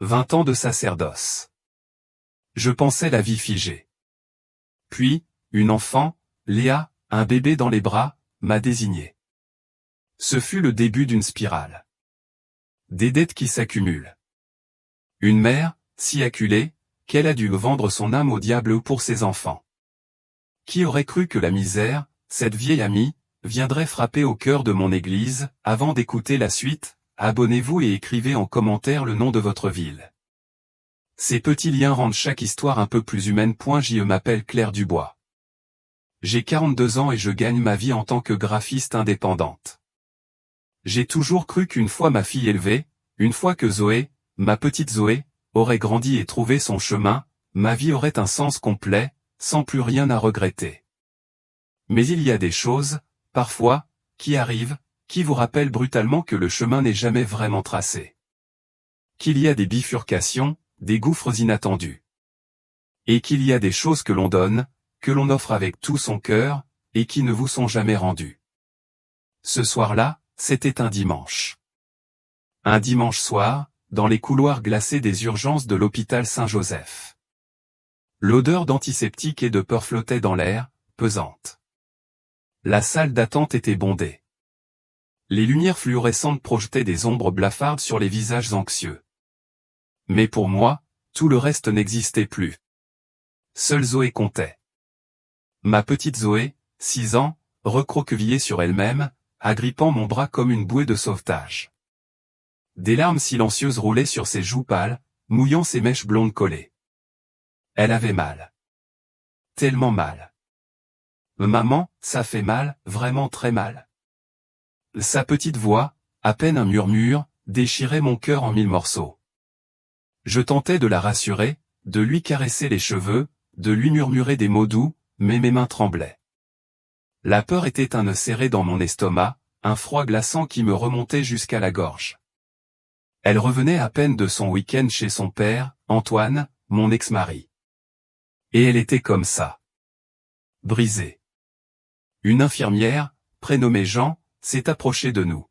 20 ans de sacerdoce. Je pensais la vie figée. Puis, une enfant, Léa, un bébé dans les bras, m'a désigné. Ce fut le début d'une spirale. Des dettes qui s'accumulent. Une mère, si acculée, qu'elle a dû vendre son âme au diable pour ses enfants. Qui aurait cru que la misère, cette vieille amie, viendrait frapper au cœur de mon église? Avant d'écouter la suite, abonnez-vous et écrivez en commentaire le nom de votre ville. Ces petits liens rendent chaque histoire un peu plus humaine. Je m'appelle Claire Dubois. J'ai 42 ans et je gagne ma vie en tant que graphiste indépendante. J'ai toujours cru qu'une fois ma fille élevée, une fois que Zoé, ma petite Zoé, aurait grandi et trouvé son chemin, ma vie aurait un sens complet, sans plus rien à regretter. Mais il y a des choses, parfois, qui arrivent, qui vous rappellent brutalement que le chemin n'est jamais vraiment tracé. Qu'il y a des bifurcations, des gouffres inattendus. Et qu'il y a des choses que l'on donne, que l'on offre avec tout son cœur, et qui ne vous sont jamais rendues. Ce soir-là, c'était un dimanche. Un dimanche soir, dans les couloirs glacés des urgences de l'hôpital Saint-Joseph. L'odeur d'antiseptique et de peur flottait dans l'air, pesante. La salle d'attente était bondée. Les lumières fluorescentes projetaient des ombres blafardes sur les visages anxieux. Mais pour moi, tout le reste n'existait plus. Seule Zoé comptait. Ma petite Zoé, 6 ans, recroquevillée sur elle-même, agrippant mon bras comme une bouée de sauvetage. Des larmes silencieuses roulaient sur ses joues pâles, mouillant ses mèches blondes collées. Elle avait mal. Tellement mal. Maman, ça fait mal, vraiment très mal. Sa petite voix, à peine un murmure, déchirait mon cœur en 1000 morceaux. Je tentais de la rassurer, de lui caresser les cheveux, de lui murmurer des mots doux, mais mes mains tremblaient. La peur était un nœud serré dans mon estomac, un froid glaçant qui me remontait jusqu'à la gorge. Elle revenait à peine de son week-end chez son père, Antoine, mon ex-mari. Et elle était comme ça. Brisée. Une infirmière, prénommée Jean, s'est approchée de nous.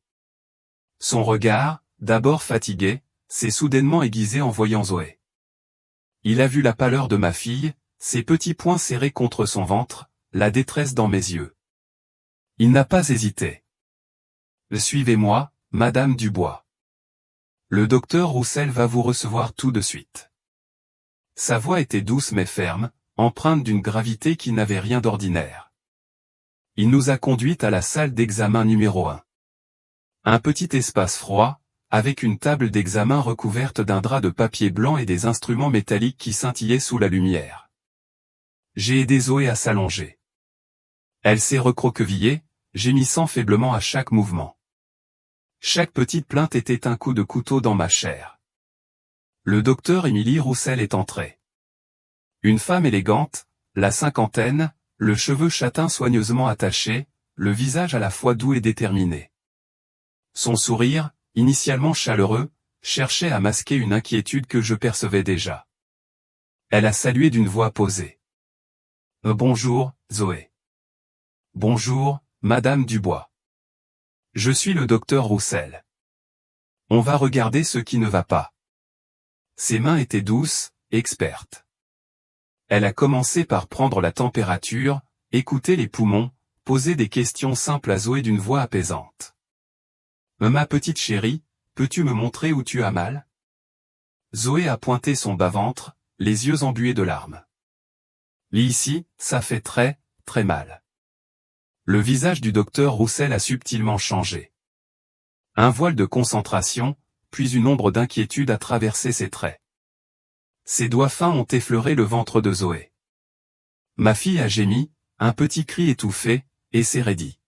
Son regard, d'abord fatigué, s'est soudainement aiguisé en voyant Zoé. Il a vu la pâleur de ma fille, ses petits poings serrés contre son ventre, la détresse dans mes yeux. Il n'a pas hésité. Suivez-moi, Madame Dubois. Le docteur Roussel va vous recevoir tout de suite. Sa voix était douce mais ferme, empreinte d'une gravité qui n'avait rien d'ordinaire. Il nous a conduites à la salle d'examen numéro 1. Un petit espace froid, avec une table d'examen recouverte d'un drap de papier blanc et des instruments métalliques qui scintillaient sous la lumière. J'ai aidé Zoé à s'allonger. Elle s'est recroquevillée, gémissant faiblement à chaque mouvement. Chaque petite plainte était un coup de couteau dans ma chair. Le docteur Émilie Roussel est entrée. Une femme élégante, la cinquantaine, le cheveu châtain soigneusement attaché, le visage à la fois doux et déterminé. Son sourire, initialement chaleureux, cherchait à masquer une inquiétude que je percevais déjà. Elle a salué d'une voix posée. Bonjour, Zoé. Bonjour, Madame Dubois. Je suis le docteur Roussel. On va regarder ce qui ne va pas. Ses mains étaient douces, expertes. Elle a commencé par prendre la température, écouter les poumons, poser des questions simples à Zoé d'une voix apaisante. Ma petite chérie, peux-tu me montrer où tu as mal? Zoé a pointé son bas-ventre, les yeux embués de larmes. Ici, ça fait très, très mal. Le visage du docteur Roussel a subtilement changé. Un voile de concentration, puis une ombre d'inquiétude a traversé ses traits. Ses doigts fins ont effleuré le ventre de Zoé. Ma fille a gémi, un petit cri étouffé, et s'est raidie.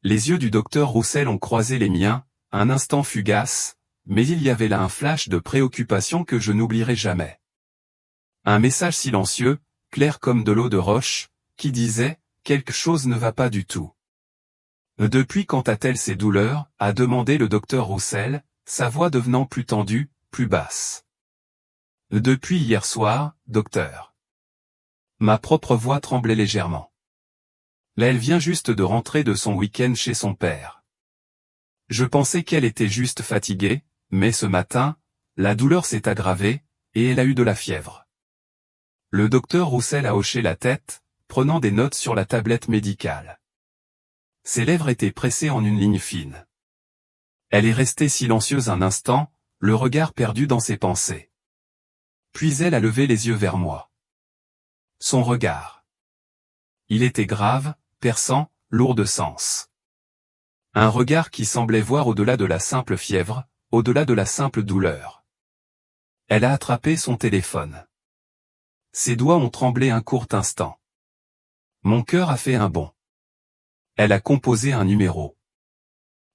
Les yeux du docteur Roussel ont croisé les miens, un instant fugace, mais il y avait là un flash de préoccupation que je n'oublierai jamais. Un message silencieux, clair comme de l'eau de roche, qui disait « Quelque chose ne va pas du tout ». Depuis quand a-t-elle ces douleurs, a demandé le docteur Roussel, sa voix devenant plus tendue, plus basse. Depuis hier soir, docteur. Ma propre voix tremblait légèrement. Là elle vient juste de rentrer de son week-end chez son père. Je pensais qu'elle était juste fatiguée, mais ce matin, la douleur s'est aggravée, et elle a eu de la fièvre. Le docteur Roussel a hoché la tête, prenant des notes sur la tablette médicale. Ses lèvres étaient pressées en une ligne fine. Elle est restée silencieuse un instant, le regard perdu dans ses pensées. Puis elle a levé les yeux vers moi. Son regard. Il était grave, perçant, lourd de sens. Un regard qui semblait voir au-delà de la simple fièvre, au-delà de la simple douleur. Elle a attrapé son téléphone. Ses doigts ont tremblé un court instant. Mon cœur a fait un bond. Elle a composé un numéro.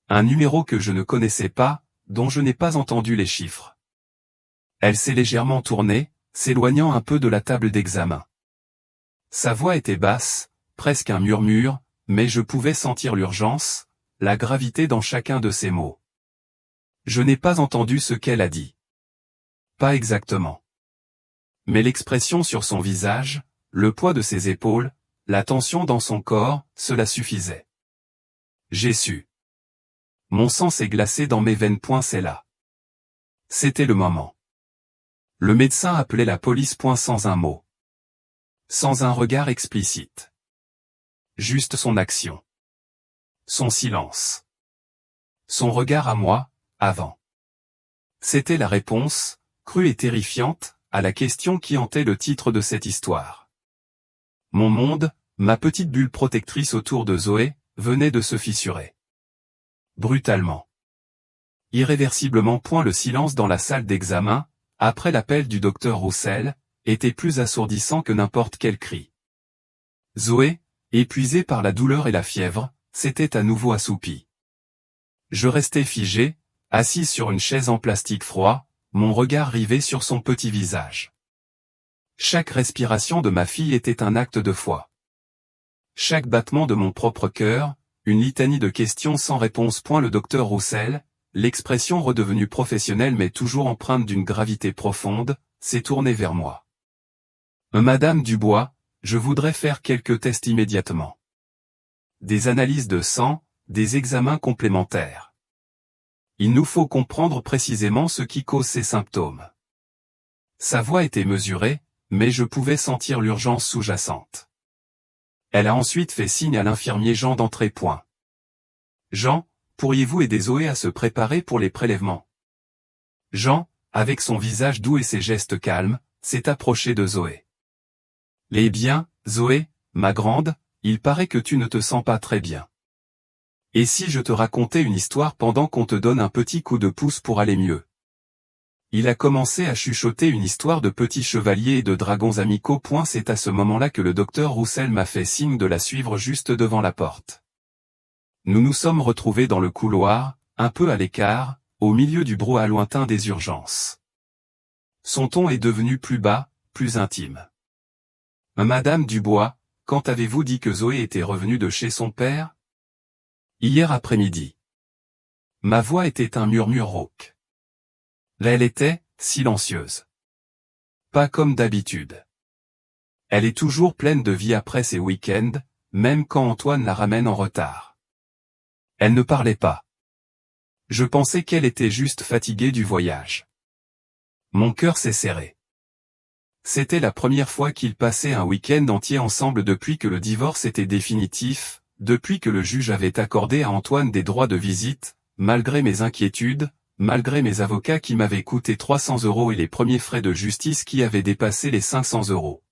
Un numéro que je ne connaissais pas, dont je n'ai pas entendu les chiffres. Elle s'est légèrement tournée, s'éloignant un peu de la table d'examen. Sa voix était basse, presque un murmure, mais je pouvais sentir l'urgence, la gravité dans chacun de ses mots. Je n'ai pas entendu ce qu'elle a dit. Pas exactement. Mais l'expression sur son visage, le poids de ses épaules, la tension dans son corps, cela suffisait. J'ai su. Mon sang s'est glacé dans mes veines. C'est là. C'était le moment. Le médecin appelait la police. Sans un mot. Sans un regard explicite. Juste son action. Son silence. Son regard à moi, avant. C'était la réponse, crue et terrifiante, à la question qui hantait le titre de cette histoire. Mon monde, ma petite bulle protectrice autour de Zoé, venait de se fissurer. Brutalement. Irréversiblement. Le silence dans la salle d'examen, après l'appel du docteur Roussel, était plus assourdissant que n'importe quel cri. Zoé, épuisée par la douleur et la fièvre, s'était à nouveau assoupie. Je restais figé, assis sur une chaise en plastique froid, mon regard rivé sur son petit visage. Chaque respiration de ma fille était un acte de foi. Chaque battement de mon propre cœur, une litanie de questions sans réponse. Le docteur Roussel, l'expression redevenue professionnelle mais toujours empreinte d'une gravité profonde, s'est tourné vers moi. Madame Dubois, je voudrais faire quelques tests immédiatement. Des analyses de sang, des examens complémentaires. Il nous faut comprendre précisément ce qui cause ces symptômes. Sa voix était mesurée, mais je pouvais sentir l'urgence sous-jacente. Elle a ensuite fait signe à l'infirmier Jean d'entrer. Jean, pourriez-vous aider Zoé à se préparer pour les prélèvements? Jean, avec son visage doux et ses gestes calmes, s'est approché de Zoé. Eh bien, Zoé, ma grande, il paraît que tu ne te sens pas très bien. Et si je te racontais une histoire pendant qu'on te donne un petit coup de pouce pour aller mieux? Il a commencé à chuchoter une histoire de petits chevaliers et de dragons amicaux. C'est à ce moment-là que le docteur Roussel m'a fait signe de la suivre juste devant la porte. Nous nous sommes retrouvés dans le couloir, un peu à l'écart, au milieu du brouhaha lointain des urgences. Son ton est devenu plus bas, plus intime. Madame Dubois, quand avez-vous dit que Zoé était revenue de chez son père? Hier après-midi. Ma voix était un murmure rauque. Elle était, silencieuse. Pas comme d'habitude. Elle est toujours pleine de vie après ses week-ends, même quand Antoine la ramène en retard. Elle ne parlait pas. Je pensais qu'elle était juste fatiguée du voyage. Mon cœur s'est serré. C'était la première fois qu'ils passaient un week-end entier ensemble depuis que le divorce était définitif, depuis que le juge avait accordé à Antoine des droits de visite, malgré mes inquiétudes, malgré mes avocats qui m'avaient coûté 300 € et les premiers frais de justice qui avaient dépassé les 500 €.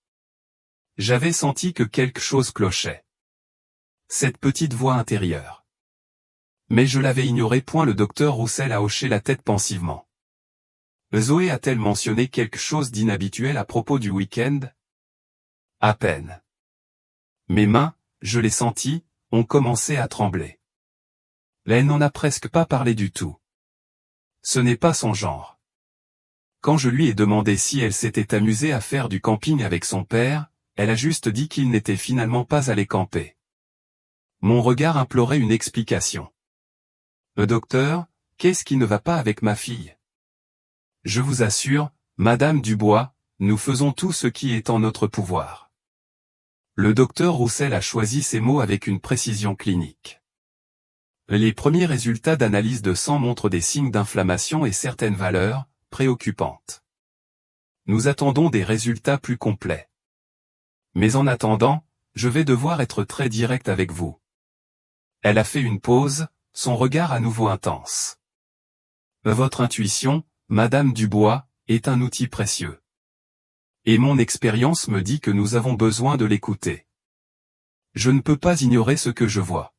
J'avais senti que quelque chose clochait. Cette petite voix intérieure. Mais je l'avais ignoré. Le docteur Roussel a hoché la tête pensivement. Zoé a-t-elle mentionné quelque chose d'inhabituel à propos du week-end? À peine. Mes mains, je les sentis, ont commencé à trembler. Elle n'en a presque pas parlé du tout. Ce n'est pas son genre. Quand je lui ai demandé si elle s'était amusée à faire du camping avec son père, elle a juste dit qu'il n'était finalement pas allé camper. Mon regard implorait une explication. Docteur, qu'est-ce qui ne va pas avec ma fille? Je vous assure, Madame Dubois, nous faisons tout ce qui est en notre pouvoir. Le docteur Roussel a choisi ces mots avec une précision clinique. Les premiers résultats d'analyse de sang montrent des signes d'inflammation et certaines valeurs, préoccupante. Nous attendons des résultats plus complets. Mais en attendant, je vais devoir être très direct avec vous. Elle a fait une pause, son regard à nouveau intense. Votre intuition, Madame Dubois, est un outil précieux. Et mon expérience me dit que nous avons besoin de l'écouter. Je ne peux pas ignorer ce que je vois.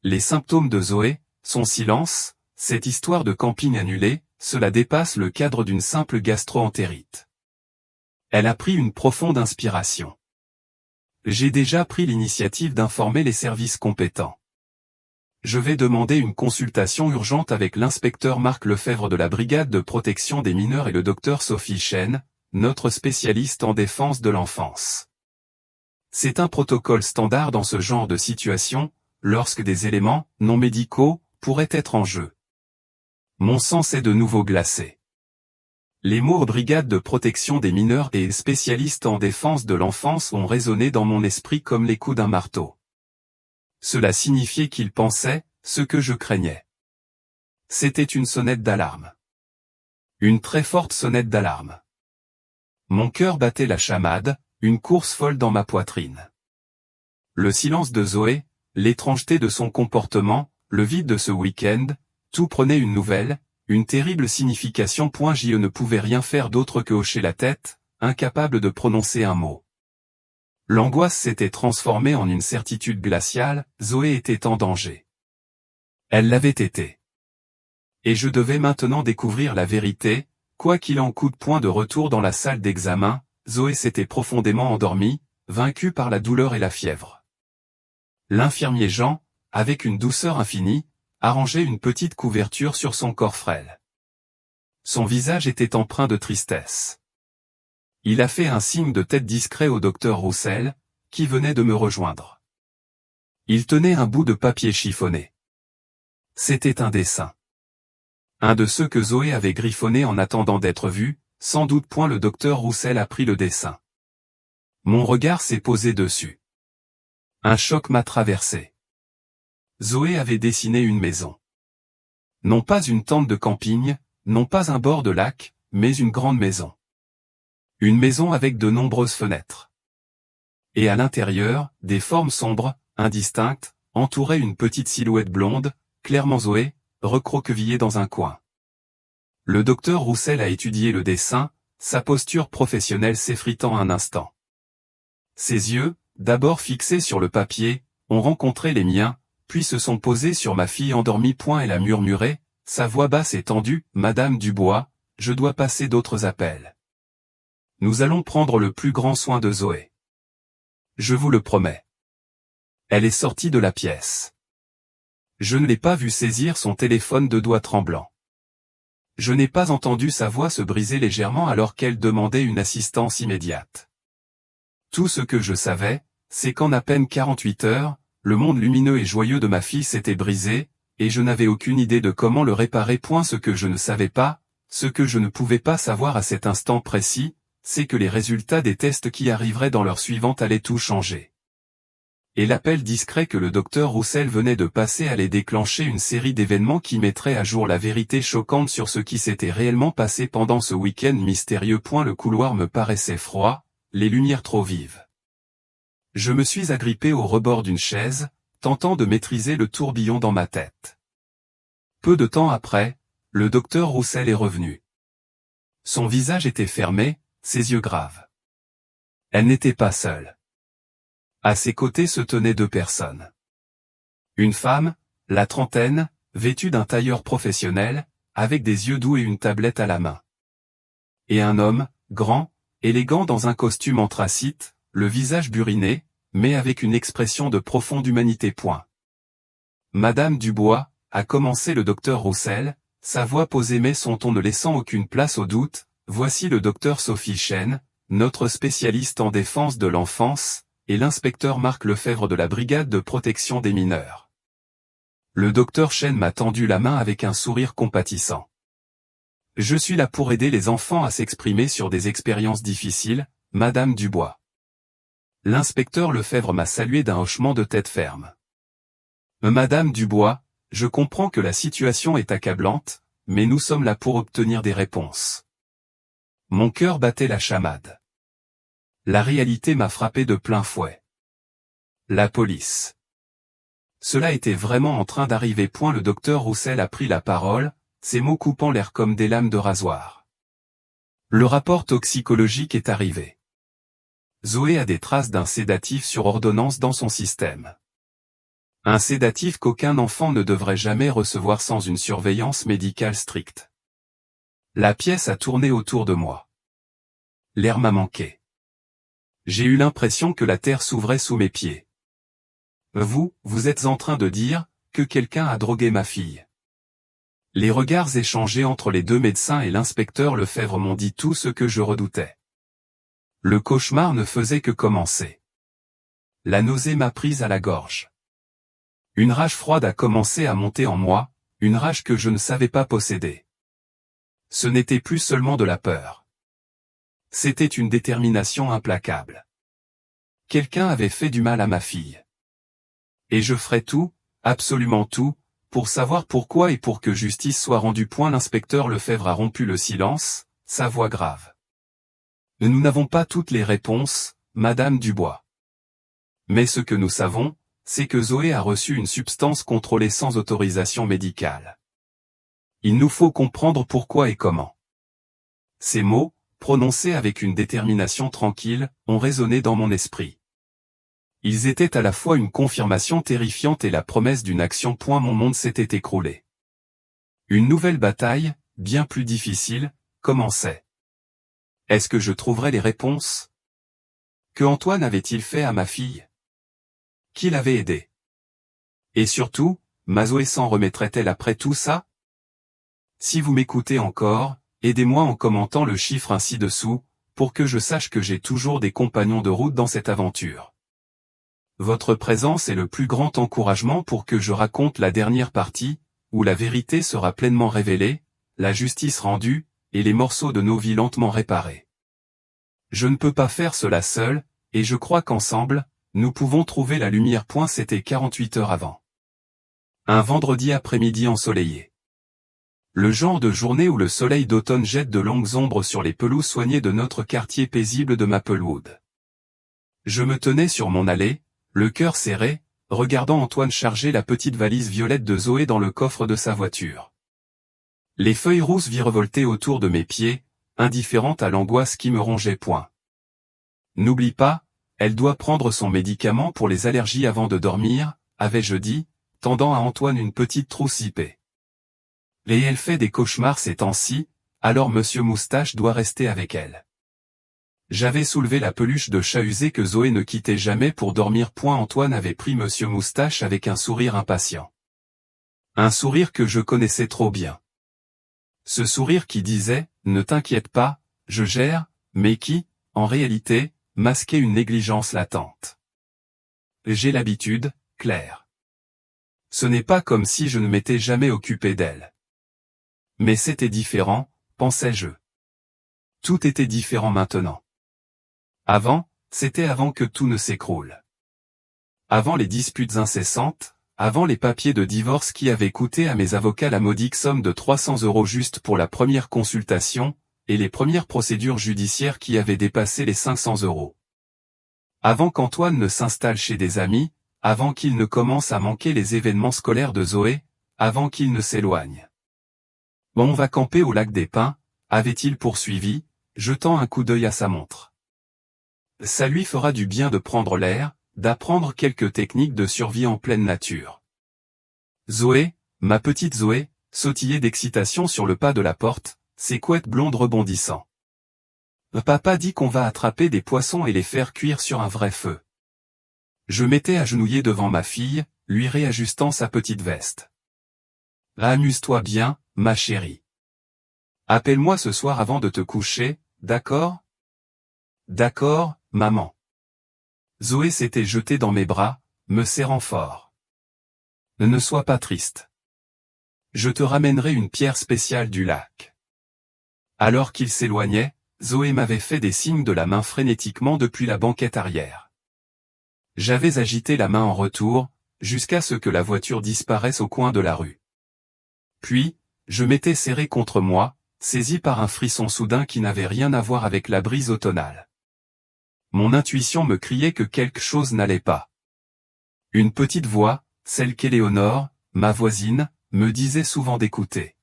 Les symptômes de Zoé, son silence, cette histoire de camping annulée, cela dépasse le cadre d'une simple gastro-entérite. Elle a pris une profonde inspiration. J'ai déjà pris l'initiative d'informer les services compétents. Je vais demander une consultation urgente avec l'inspecteur Marc Lefebvre de la brigade de protection des mineurs et le docteur Sophie Chen, notre spécialiste en défense de l'enfance. C'est un protocole standard dans ce genre de situation, lorsque des éléments non médicaux pourraient être en jeu. Mon sang s'est de nouveau glacé. Les mots brigade de protection des mineurs et spécialiste en défense de l'enfance ont résonné dans mon esprit comme les coups d'un marteau. Cela signifiait qu'il pensait ce que je craignais. C'était une sonnette d'alarme. Une très forte sonnette d'alarme. Mon cœur battait la chamade, une course folle dans ma poitrine. Le silence de Zoé, l'étrangeté de son comportement, le vide de ce week-end, tout prenait une nouvelle, une terrible signification. Je ne pouvais rien faire d'autre que hocher la tête, incapable de prononcer un mot. L'angoisse s'était transformée en une certitude glaciale, Zoé était en danger. Elle l'avait été. Et je devais maintenant découvrir la vérité, quoi qu'il en coûte. De retour dans la salle d'examen, Zoé s'était profondément endormie, vaincue par la douleur et la fièvre. L'infirmier Jean, avec une douceur infinie, arrangeait une petite couverture sur son corps frêle. Son visage était empreint de tristesse. Il a fait un signe de tête discret au docteur Roussel, qui venait de me rejoindre. Il tenait un bout de papier chiffonné. C'était un dessin. Un de ceux que Zoé avait griffonné en attendant d'être vu, sans doute. Le docteur Roussel a pris le dessin. Mon regard s'est posé dessus. Un choc m'a traversé. Zoé avait dessiné une maison. Non pas une tente de camping, non pas un bord de lac, mais une grande maison. Une maison avec de nombreuses fenêtres. Et à l'intérieur, des formes sombres, indistinctes, entouraient une petite silhouette blonde, clairement Zoé, recroquevillée dans un coin. Le docteur Roussel a étudié le dessin, sa posture professionnelle s'effritant un instant. Ses yeux, d'abord fixés sur le papier, ont rencontré les miens, puis se sont posés sur ma fille endormie. Elle a murmuré, sa voix basse et tendue, « Madame Dubois, je dois passer d'autres appels. Nous allons prendre le plus grand soin de Zoé. Je vous le promets. » Elle est sortie de la pièce. Je ne l'ai pas vue saisir son téléphone de doigts tremblants. Je n'ai pas entendu sa voix se briser légèrement alors qu'elle demandait une assistance immédiate. Tout ce que je savais, c'est qu'en à peine 48 heures, le monde lumineux et joyeux de ma fille s'était brisé, et je n'avais aucune idée de comment le réparer. Ce que je ne savais pas, ce que je ne pouvais pas savoir à cet instant précis, c'est que les résultats des tests qui arriveraient dans l'heure suivante allaient tout changer. Et l'appel discret que le docteur Roussel venait de passer allait déclencher une série d'événements qui mettraient à jour la vérité choquante sur ce qui s'était réellement passé pendant ce week-end mystérieux. Le couloir me paraissait froid, les lumières trop vives. Je me suis agrippé au rebord d'une chaise, tentant de maîtriser le tourbillon dans ma tête. Peu de temps après, le docteur Roussel est revenu. Son visage était fermé, ses yeux graves. Elle n'était pas seule. À ses côtés se tenaient deux personnes. Une femme, la trentaine, vêtue d'un tailleur professionnel, avec des yeux doux et une tablette à la main. Et un homme, grand, élégant dans un costume anthracite, le visage buriné, mais avec une expression de profonde humanité. Madame Dubois, a commencé le docteur Roussel, sa voix posée mais son ton ne laissant aucune place au doute, voici le docteur Sophie Chen, notre spécialiste en défense de l'enfance, et l'inspecteur Marc Lefebvre de la brigade de protection des mineurs. Le docteur Chen m'a tendu la main avec un sourire compatissant. Je suis là pour aider les enfants à s'exprimer sur des expériences difficiles, Madame Dubois. L'inspecteur Lefebvre m'a salué d'un hochement de tête ferme. Madame Dubois, je comprends que la situation est accablante, mais nous sommes là pour obtenir des réponses. Mon cœur battait la chamade. La réalité m'a frappé de plein fouet. La police. Cela était vraiment en train d'arriver. Le docteur Roussel a pris la parole, ses mots coupant l'air comme des lames de rasoir. Le rapport toxicologique est arrivé. Zoé a des traces d'un sédatif sur ordonnance dans son système. Un sédatif qu'aucun enfant ne devrait jamais recevoir sans une surveillance médicale stricte. La pièce a tourné autour de moi. L'air m'a manqué. J'ai eu l'impression que la terre s'ouvrait sous mes pieds. Vous êtes en train de dire que quelqu'un a drogué ma fille. Les regards échangés entre les deux médecins et l'inspecteur Lefebvre m'ont dit tout ce que je redoutais. Le cauchemar ne faisait que commencer. La nausée m'a prise à la gorge. Une rage froide a commencé à monter en moi, une rage que je ne savais pas posséder. Ce n'était plus seulement de la peur. C'était une détermination implacable. Quelqu'un avait fait du mal à ma fille. Et je ferai tout, absolument tout, pour savoir pourquoi et pour que justice soit rendue. L'inspecteur Lefebvre a rompu le silence, sa voix grave. Nous n'avons pas toutes les réponses, Madame Dubois. Mais ce que nous savons, c'est que Zoé a reçu une substance contrôlée sans autorisation médicale. Il nous faut comprendre pourquoi et comment. Ces mots, prononcés avec une détermination tranquille, ont résonné dans mon esprit. Ils étaient à la fois une confirmation terrifiante et la promesse d'une action. Mon monde s'était écroulé. Une nouvelle bataille, bien plus difficile, commençait. Est-ce que je trouverais les réponses? Que Antoine avait-il fait à ma fille? Qui l'avait aidé? Et surtout, ma Zoé s'en remettrait-elle après tout ça? Si vous m'écoutez encore, aidez-moi en commentant le chiffre ci-dessous, pour que je sache que j'ai toujours des compagnons de route dans cette aventure. Votre présence est le plus grand encouragement pour que je raconte la dernière partie, où la vérité sera pleinement révélée, la justice rendue, et les morceaux de nos vies lentement réparés. Je ne peux pas faire cela seul, et je crois qu'ensemble, nous pouvons trouver la lumière. C'était 48 heures avant. Un vendredi après-midi ensoleillé. Le genre de journée où le soleil d'automne jette de longues ombres sur les pelouses soignées de notre quartier paisible de Maplewood. Je me tenais sur mon allée, le cœur serré, regardant Antoine charger la petite valise violette de Zoé dans le coffre de sa voiture. Les feuilles rousses virevoltaient autour de mes pieds, indifférentes à l'angoisse qui me rongeait. N'oublie pas, elle doit prendre son médicament pour les allergies avant de dormir, avais-je dit, tendant à Antoine une petite trousse zippée. Et elle fait des cauchemars ces temps-ci, alors Monsieur Moustache doit rester avec elle. J'avais soulevé la peluche de chat usé que Zoé ne quittait jamais pour dormir. Antoine avait pris Monsieur Moustache avec un sourire impatient. Un sourire que je connaissais trop bien. Ce sourire qui disait, ne t'inquiète pas, je gère, mais qui, en réalité, masquait une négligence latente. J'ai l'habitude, Claire. Ce n'est pas comme si je ne m'étais jamais occupé d'elle. Mais c'était différent, pensais-je. Tout était différent maintenant. C'était avant que tout ne s'écroule. Avant les disputes incessantes, avant les papiers de divorce qui avaient coûté à mes avocats la modique somme de 300 € juste pour la première consultation, et les premières procédures judiciaires qui avaient dépassé les 500 €. Avant qu'Antoine ne s'installe chez des amis, avant qu'il ne commence à manquer les événements scolaires de Zoé, avant qu'il ne s'éloigne. On va camper au lac des Pins, avait-il poursuivi, jetant un coup d'œil à sa montre. Ça lui fera du bien de prendre l'air, d'apprendre quelques techniques de survie en pleine nature. Zoé, ma petite Zoé, sautillait d'excitation sur le pas de la porte, ses couettes blondes rebondissant. Papa dit qu'on va attraper des poissons et les faire cuire sur un vrai feu. Je m'étais agenouillé devant ma fille, lui réajustant sa petite veste. Amuse-toi bien, ma chérie. Appelle-moi ce soir avant de te coucher, d'accord? D'accord, maman. Zoé s'était jetée dans mes bras, me serrant fort. Ne sois pas triste. Je te ramènerai une pierre spéciale du lac. Alors qu'il s'éloignait, Zoé m'avait fait des signes de la main frénétiquement depuis la banquette arrière. J'avais agité la main en retour, jusqu'à ce que la voiture disparaisse au coin de la rue. Puis, Je m'étais serré contre moi, saisi par un frisson soudain qui n'avait rien à voir avec la brise automnale. Mon intuition me criait que quelque chose n'allait pas. Une petite voix, celle qu'Éléonore, ma voisine, me disait souvent d'écouter.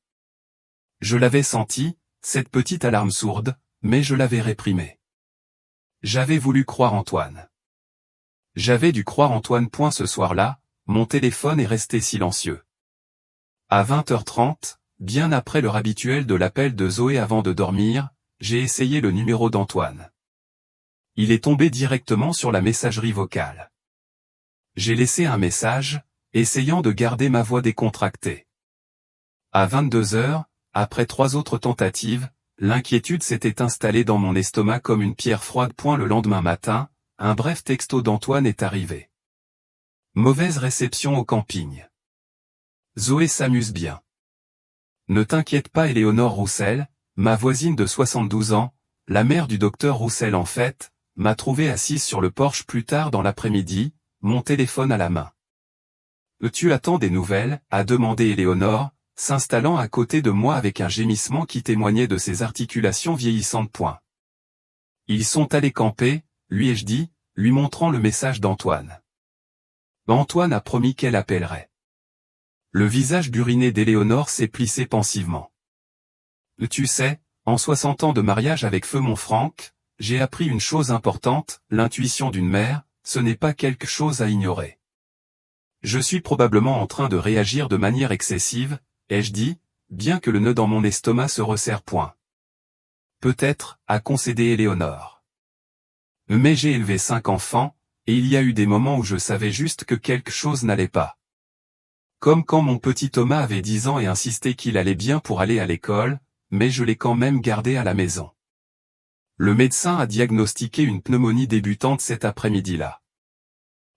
Je l'avais sentie, cette petite alarme sourde, mais je l'avais réprimée. J'avais voulu croire Antoine. J'avais dû croire Antoine. Ce soir-là, mon téléphone est resté silencieux. À 20h30, bien après l'heure habituelle de l'appel de Zoé avant de dormir, j'ai essayé le numéro d'Antoine. Il est tombé directement sur la messagerie vocale. J'ai laissé un message, essayant de garder ma voix décontractée. À 22h, après 3 autres tentatives, l'inquiétude s'était installée dans mon estomac comme une pierre froide. Le lendemain matin, un bref texto d'Antoine est arrivé. Mauvaise réception au camping. Zoé s'amuse bien. Ne t'inquiète pas. Éléonore Roussel, ma voisine de 72 ans, la mère du docteur Roussel en fait, m'a trouvé assise sur le porche plus tard dans l'après-midi, mon téléphone à la main. Tu attends des nouvelles, a demandé Éléonore, s'installant à côté de moi avec un gémissement qui témoignait de ses articulations vieillissantes. Ils sont allés camper, lui ai-je dit, lui montrant le message d'Antoine. Antoine a promis qu'elle appellerait. Le visage buriné d'Éléonore s'est plissé pensivement. Tu sais, en 60 ans de mariage avec feu mon Franck, j'ai appris une chose importante, l'intuition d'une mère, ce n'est pas quelque chose à ignorer. Je suis probablement en train de réagir de manière excessive, ai-je dit, bien que le nœud dans mon estomac se resserre. Peut-être, a concédé Éléonore. Mais j'ai élevé 5 enfants, et il y a eu des moments où je savais juste que quelque chose n'allait pas. Comme quand mon petit Thomas avait 10 ans et insistait qu'il allait bien pour aller à l'école, mais je l'ai quand même gardé à la maison. Le médecin a diagnostiqué une pneumonie débutante cet après-midi-là.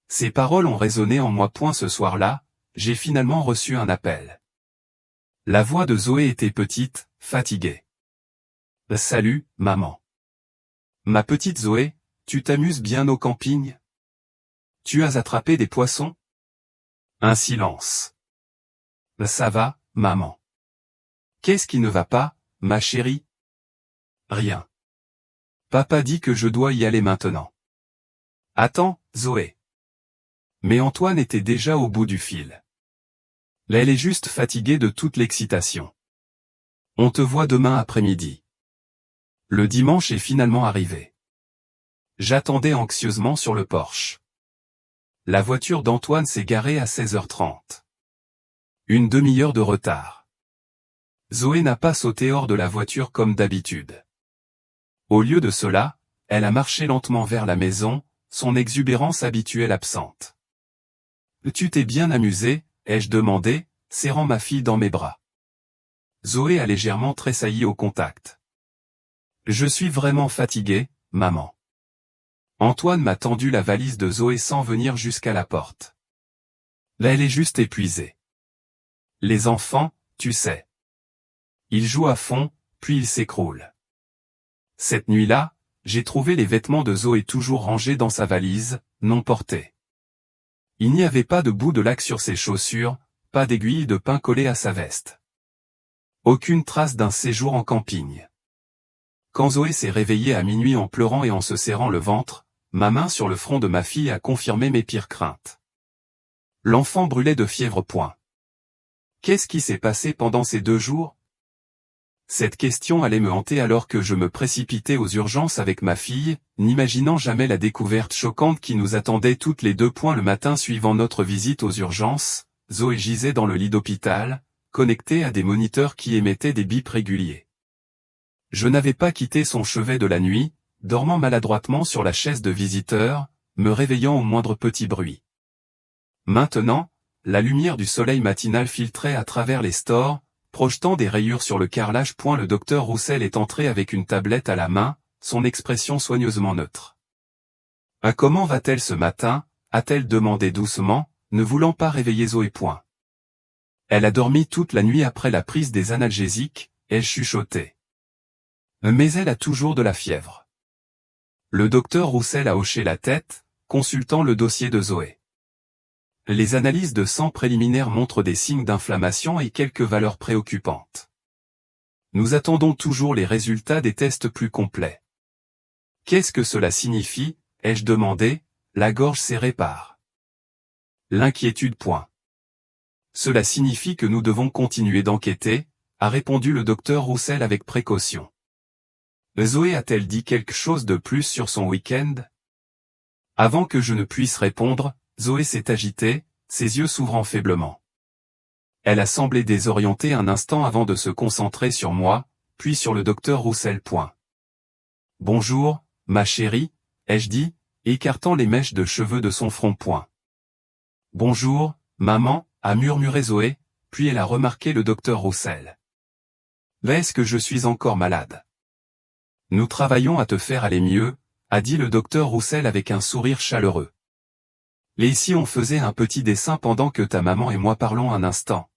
Ces paroles ont résonné en moi. Ce soir-là, j'ai finalement reçu un appel. La voix de Zoé était petite, fatiguée. « Salut, maman. Ma petite Zoé, tu t'amuses bien au camping? Tu as attrapé des poissons ?» Un silence. « Ça va, maman. Qu'est-ce qui ne va pas, ma chérie? » Rien. Papa dit que je dois y aller maintenant. Attends, Zoé. Mais Antoine était déjà au bout du fil. Là, elle est juste fatiguée de toute l'excitation. On te voit demain après-midi. Le dimanche est finalement arrivé. J'attendais anxieusement sur le porche. La voiture d'Antoine s'est garée à 16h30. Une demi-heure de retard. Zoé n'a pas sauté hors de la voiture comme d'habitude. Au lieu de cela, elle a marché lentement vers la maison, son exubérance habituelle absente. « Tu t'es bien amusé ?» ai-je demandé, serrant ma fille dans mes bras. Zoé a légèrement tressailli au contact. « Je suis vraiment fatigué, maman. » Antoine m'a tendu la valise de Zoé sans venir jusqu'à la porte. Là, elle est juste épuisée. Les enfants, tu sais. Ils jouent à fond, puis ils s'écroulent. Cette nuit-là, j'ai trouvé les vêtements de Zoé toujours rangés dans sa valise, non portés. Il n'y avait pas de bout de laque sur ses chaussures, pas d'aiguille de pain collée à sa veste. Aucune trace d'un séjour en camping. Quand Zoé s'est réveillée à minuit en pleurant et en se serrant le ventre, ma main sur le front de ma fille a confirmé mes pires craintes. L'enfant brûlait de fièvre. Qu'est-ce qui s'est passé pendant ces 2 jours? Cette question allait me hanter alors que je me précipitais aux urgences avec ma fille, n'imaginant jamais la découverte choquante qui nous attendait toutes les 2. Le matin suivant notre visite aux urgences, Zoé gisait dans le lit d'hôpital, connectée à des moniteurs qui émettaient des bips réguliers. Je n'avais pas quitté son chevet de la nuit, dormant maladroitement sur la chaise de visiteur, me réveillant au moindre petit bruit. Maintenant, la lumière du soleil matinal filtrait à travers les stores, projetant des rayures sur le carrelage. Le docteur Roussel est entré avec une tablette à la main, son expression soigneusement neutre. « Comment va-t-elle ce matin ?» a-t-elle demandé doucement, ne voulant pas réveiller Zoé. Elle a dormi toute la nuit après la prise des analgésiques, ai-je chuchoté. Mais elle a toujours de la fièvre. Le docteur Roussel a hoché la tête, consultant le dossier de Zoé. Les analyses de sang préliminaires montrent des signes d'inflammation et quelques valeurs préoccupantes. Nous attendons toujours les résultats des tests plus complets. Qu'est-ce que cela signifie, ai-je demandé, la gorge serrée par l'inquiétude. Cela signifie que nous devons continuer d'enquêter, a répondu le docteur Roussel avec précaution. Zoé a-t-elle dit quelque chose de plus sur son week-end? Avant que je ne puisse répondre, Zoé s'est agitée, ses yeux s'ouvrant faiblement. Elle a semblé désorientée un instant avant de se concentrer sur moi, puis sur le docteur Roussel. Bonjour, ma chérie, ai-je dit, écartant les mèches de cheveux de son front. Bonjour, maman, a murmuré Zoé, puis elle a remarqué le docteur Roussel. Est-ce que je suis encore malade? Nous travaillons à te faire aller mieux, a dit le docteur Roussel avec un sourire chaleureux. Et si on faisait un petit dessin pendant que ta maman et moi parlons un instant?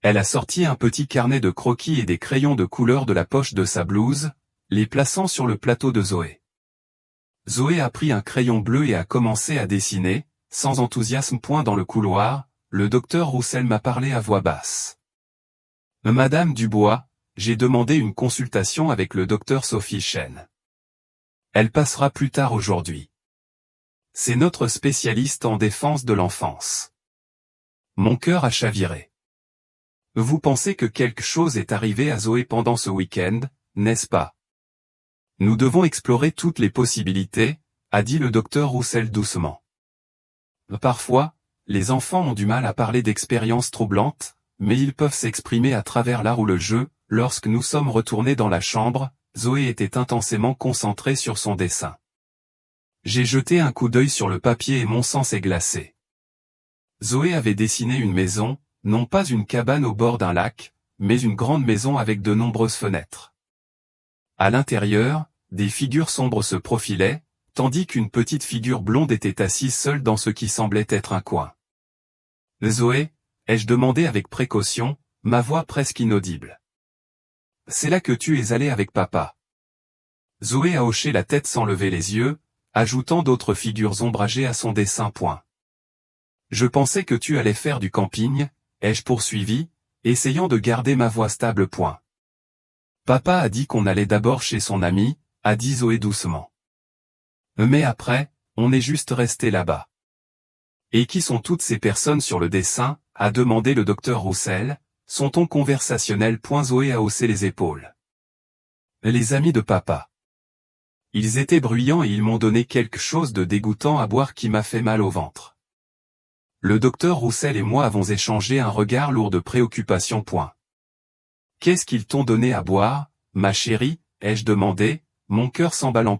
Elle a sorti un petit carnet de croquis et des crayons de couleur de la poche de sa blouse, les plaçant sur le plateau de Zoé. Zoé a pris un crayon bleu et a commencé à dessiner, sans enthousiasme. Dans le couloir, le docteur Roussel m'a parlé à voix basse. Madame Dubois, j'ai demandé une consultation avec le docteur Sophie Chen. Elle passera plus tard aujourd'hui. C'est notre spécialiste en défense de l'enfance. Mon cœur a chaviré. Vous pensez que quelque chose est arrivé à Zoé pendant ce week-end, n'est-ce pas? Nous devons explorer toutes les possibilités, a dit le docteur Roussel doucement. Parfois, les enfants ont du mal à parler d'expériences troublantes, mais ils peuvent s'exprimer à travers l'art ou le jeu. Lorsque nous sommes retournés dans la chambre, Zoé était intensément concentrée sur son dessin. J'ai jeté un coup d'œil sur le papier et mon sang s'est glacé. Zoé avait dessiné une maison, non pas une cabane au bord d'un lac, mais une grande maison avec de nombreuses fenêtres. À l'intérieur, des figures sombres se profilaient, tandis qu'une petite figure blonde était assise seule dans ce qui semblait être un coin. Zoé, ai-je demandé avec précaution, ma voix presque inaudible. C'est là que tu es allée avec papa. Zoé a hoché la tête sans lever les yeux, ajoutant d'autres figures ombragées à son dessin. Je pensais que tu allais faire du camping, ai-je poursuivi, essayant de garder ma voix stable. Papa a dit qu'on allait d'abord chez son ami, a dit Zoé doucement. Mais après, on est juste resté là-bas. Et qui sont toutes ces personnes sur le dessin, a demandé le docteur Roussel, son ton conversationnel. Zoé a haussé les épaules. Les amis de papa. Ils étaient bruyants et ils m'ont donné quelque chose de dégoûtant à boire qui m'a fait mal au ventre. Le docteur Roussel et moi avons échangé un regard lourd de préoccupation. Qu'est-ce qu'ils t'ont donné à boire, ma chérie, ai-je demandé, mon cœur s'emballant.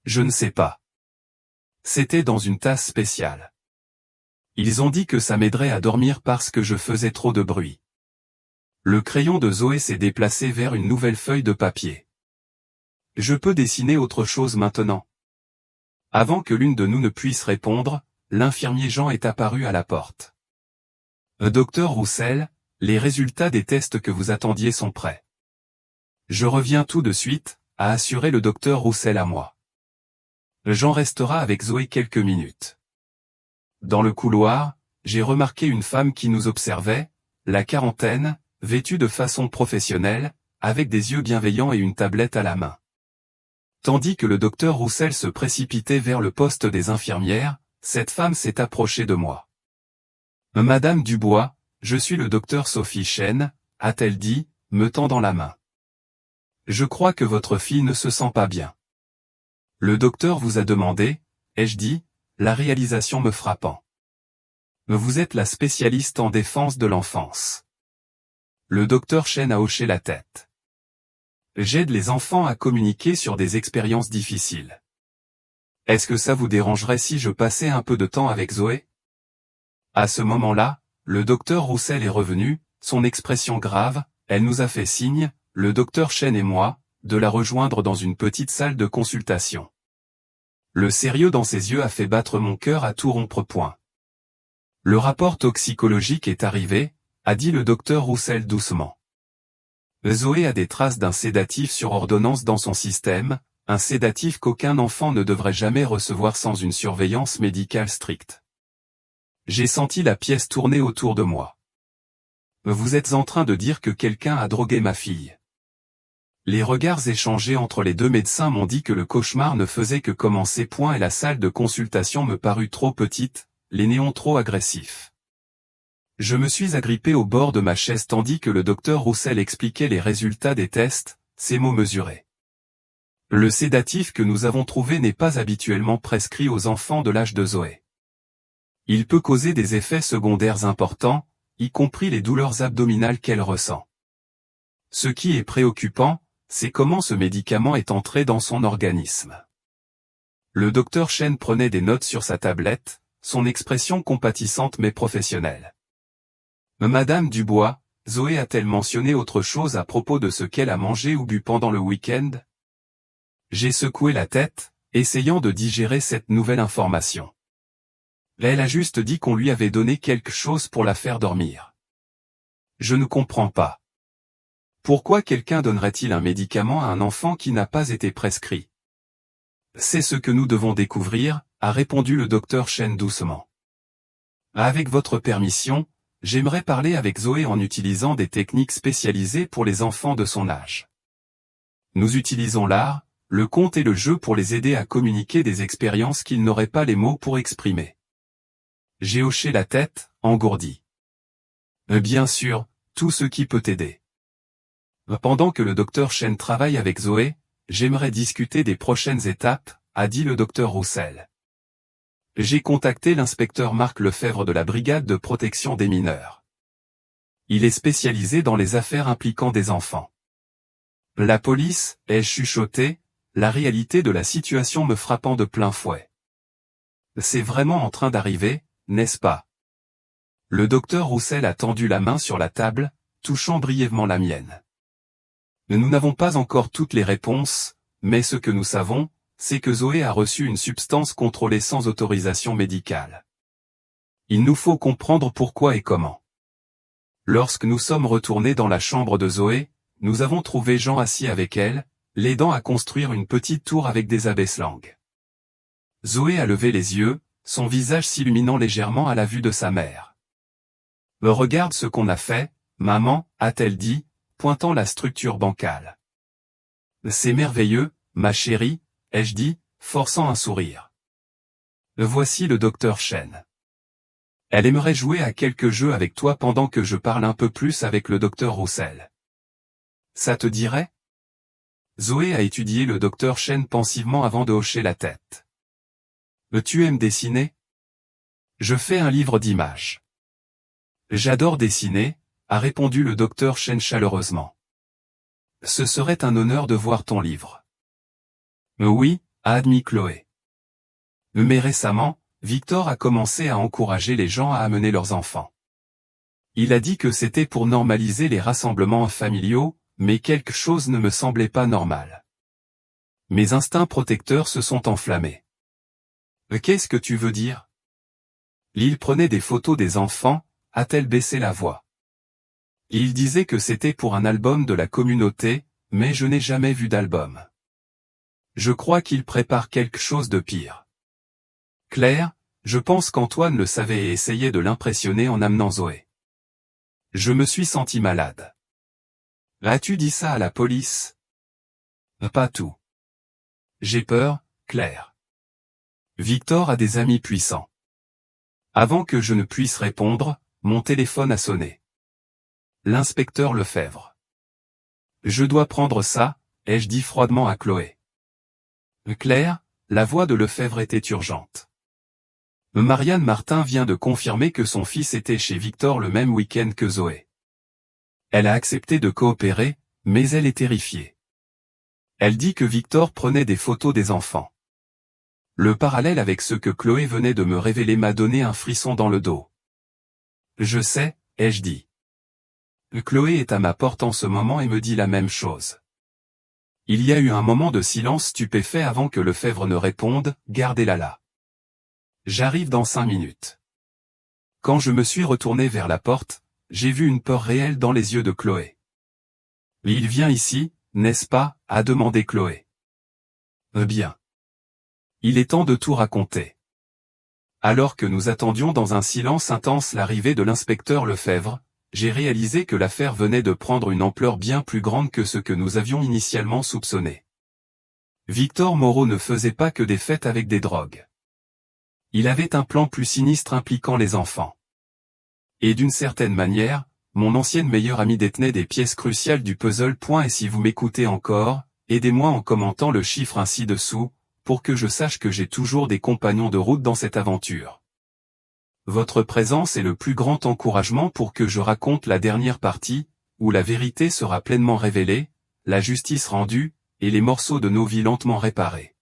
Je ne sais pas. C'était dans une tasse spéciale. Ils ont dit que ça m'aiderait à dormir parce que je faisais trop de bruit. Le crayon de Zoé s'est déplacé vers une nouvelle feuille de papier. Je peux dessiner autre chose maintenant. Avant que l'une de nous ne puisse répondre, l'infirmier Jean est apparu à la porte. Docteur Roussel, les résultats des tests que vous attendiez sont prêts. Je reviens tout de suite, a assuré le docteur Roussel à moi. Jean restera avec Zoé quelques minutes. Dans le couloir, j'ai remarqué une femme qui nous observait, la quarantaine, vêtue de façon professionnelle, avec des yeux bienveillants et une tablette à la main. Tandis que le docteur Roussel se précipitait vers le poste des infirmières, cette femme s'est approchée de moi. Madame Dubois, je suis le docteur Sophie Chen, a-t-elle dit, me tendant la main. Je crois que votre fille ne se sent pas bien. Le docteur vous a demandé, ai-je dit, la réalisation me frappant. Vous êtes la spécialiste en défense de l'enfance. Le docteur Chen a hoché la tête. J'aide les enfants à communiquer sur des expériences difficiles. Est-ce que ça vous dérangerait si je passais un peu de temps avec Zoé? À ce moment-là, le docteur Roussel est revenu, son expression grave, elle nous a fait signe, le docteur Chen et moi, de la rejoindre dans une petite salle de consultation. Le sérieux dans ses yeux a fait battre mon cœur à tout rompre. Le rapport toxicologique est arrivé, a dit le docteur Roussel doucement. Zoé a des traces d'un sédatif sur ordonnance dans son système, un sédatif qu'aucun enfant ne devrait jamais recevoir sans une surveillance médicale stricte. J'ai senti la pièce tourner autour de moi. Vous êtes en train de dire que quelqu'un a drogué ma fille. Les regards échangés entre les deux médecins m'ont dit que le cauchemar ne faisait que commencer. Et la salle de consultation me parut trop petite, les néons trop agressifs. Je me suis agrippé au bord de ma chaise tandis que le docteur Roussel expliquait les résultats des tests, ses mots mesurés. Le sédatif que nous avons trouvé n'est pas habituellement prescrit aux enfants de l'âge de Zoé. Il peut causer des effets secondaires importants, y compris les douleurs abdominales qu'elle ressent. Ce qui est préoccupant, c'est comment ce médicament est entré dans son organisme. Le docteur Chen prenait des notes sur sa tablette, son expression compatissante mais professionnelle. Madame Dubois, Zoé a-t-elle mentionné autre chose à propos de ce qu'elle a mangé ou bu pendant le week-end? J'ai secoué la tête, essayant de digérer cette nouvelle information. Elle a juste dit qu'on lui avait donné quelque chose pour la faire dormir. Je ne comprends pas. Pourquoi quelqu'un donnerait-il un médicament à un enfant qui n'a pas été prescrit? C'est ce que nous devons découvrir, a répondu le docteur Chen doucement. Avec votre permission, j'aimerais parler avec Zoé en utilisant des techniques spécialisées pour les enfants de son âge. Nous utilisons l'art, le conte et le jeu pour les aider à communiquer des expériences qu'ils n'auraient pas les mots pour exprimer. J'ai hoché la tête, engourdi. Bien sûr, tout ce qui peut aider. Pendant que le docteur Chen travaille avec Zoé, j'aimerais discuter des prochaines étapes, a dit le docteur Roussel. J'ai contacté l'inspecteur Marc Lefebvre de la brigade de protection des mineurs. Il est spécialisé dans les affaires impliquant des enfants. La police, ai-je chuchoté, la réalité de la situation me frappant de plein fouet. C'est vraiment en train d'arriver, n'est-ce pas? Le docteur Roussel a tendu la main sur la table, touchant brièvement la mienne. Nous n'avons pas encore toutes les réponses, mais ce que nous savons, c'est que Zoé a reçu une substance contrôlée sans autorisation médicale. Il nous faut comprendre pourquoi et comment. Lorsque nous sommes retournés dans la chambre de Zoé, nous avons trouvé Jean assis avec elle, l'aidant à construire une petite tour avec des abaisse-langues. Zoé a levé les yeux, son visage s'illuminant légèrement à la vue de sa mère. « Regarde ce qu'on a fait, maman, a-t-elle dit, pointant la structure bancale. « C'est merveilleux, ma chérie, ai-je dit, forçant un sourire. Voici le docteur Chen. Elle aimerait jouer à quelques jeux avec toi pendant que je parle un peu plus avec le docteur Roussel. Ça te dirait? Zoé a étudié le docteur Chen pensivement avant de hocher la tête. Tu aimes dessiner? Je fais un livre d'images. J'adore dessiner, a répondu le docteur Chen chaleureusement. Ce serait un honneur de voir ton livre. Oui, a admis Chloé. Mais récemment, Victor a commencé à encourager les gens à amener leurs enfants. Il a dit que c'était pour normaliser les rassemblements familiaux, mais quelque chose ne me semblait pas normal. Mes instincts protecteurs se sont enflammés. Qu'est-ce que tu veux dire? Il prenait des photos des enfants, a-t-elle baissé la voix. Il disait que c'était pour un album de la communauté, mais je n'ai jamais vu d'album. Je crois qu'il prépare quelque chose de pire. Claire, je pense qu'Antoine le savait et essayait de l'impressionner en amenant Zoé. Je me suis senti malade. As-tu dit ça à la police? Pas tout. J'ai peur, Claire. Victor a des amis puissants. Avant que je ne puisse répondre, mon téléphone a sonné. L'inspecteur Lefebvre. Je dois prendre ça, ai-je dit froidement à Chloé. Claire, la voix de Lefebvre était urgente. Marianne Martin vient de confirmer que son fils était chez Victor le même week-end que Zoé. Elle a accepté de coopérer, mais elle est terrifiée. Elle dit que Victor prenait des photos des enfants. Le parallèle avec ce que Chloé venait de me révéler m'a donné un frisson dans le dos. Je sais, ai-je dit. Chloé est à ma porte en ce moment et me dit la même chose. Il y a eu un moment de silence stupéfait avant que Lefebvre ne réponde, gardez-la là. J'arrive dans 5 minutes. Quand je me suis retourné vers la porte, j'ai vu une peur réelle dans les yeux de Chloé. Il vient ici, n'est-ce pas, a demandé Chloé. Bien. Il est temps de tout raconter. Alors que nous attendions dans un silence intense l'arrivée de l'inspecteur Lefebvre, j'ai réalisé que l'affaire venait de prendre une ampleur bien plus grande que ce que nous avions initialement soupçonné. Victor Moreau ne faisait pas que des fêtes avec des drogues. Il avait un plan plus sinistre impliquant les enfants. Et d'une certaine manière, mon ancienne meilleure amie détenait des pièces cruciales du puzzle. Et si vous m'écoutez encore, aidez-moi en commentant le chiffre ainsi dessous, pour que je sache que j'ai toujours des compagnons de route dans cette aventure. Votre présence est le plus grand encouragement pour que je raconte la dernière partie, où la vérité sera pleinement révélée, la justice rendue, et les morceaux de nos vies lentement réparés.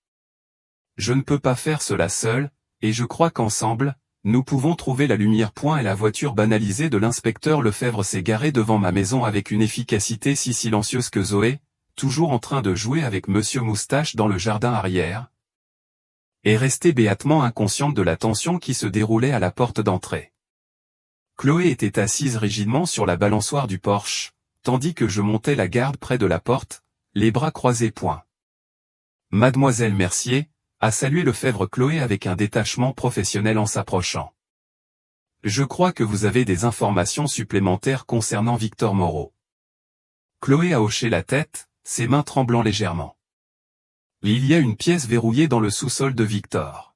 Je ne peux pas faire cela seul, et je crois qu'ensemble, nous pouvons trouver la lumière. Et la voiture banalisée de l'inspecteur Lefebvre s'est garée devant ma maison avec une efficacité si silencieuse que Zoé, toujours en train de jouer avec Monsieur Moustache dans le jardin arrière, est restée béatement inconsciente de la tension qui se déroulait à la porte d'entrée. Chloé était assise rigidement sur la balançoire du porche, tandis que je montais la garde près de la porte, les bras croisés. Mademoiselle Mercier, a salué Lefebvre Chloé avec un détachement professionnel en s'approchant. Je crois que vous avez des informations supplémentaires concernant Victor Moreau. Chloé a hoché la tête, ses mains tremblant légèrement. Il y a une pièce verrouillée dans le sous-sol de Victor.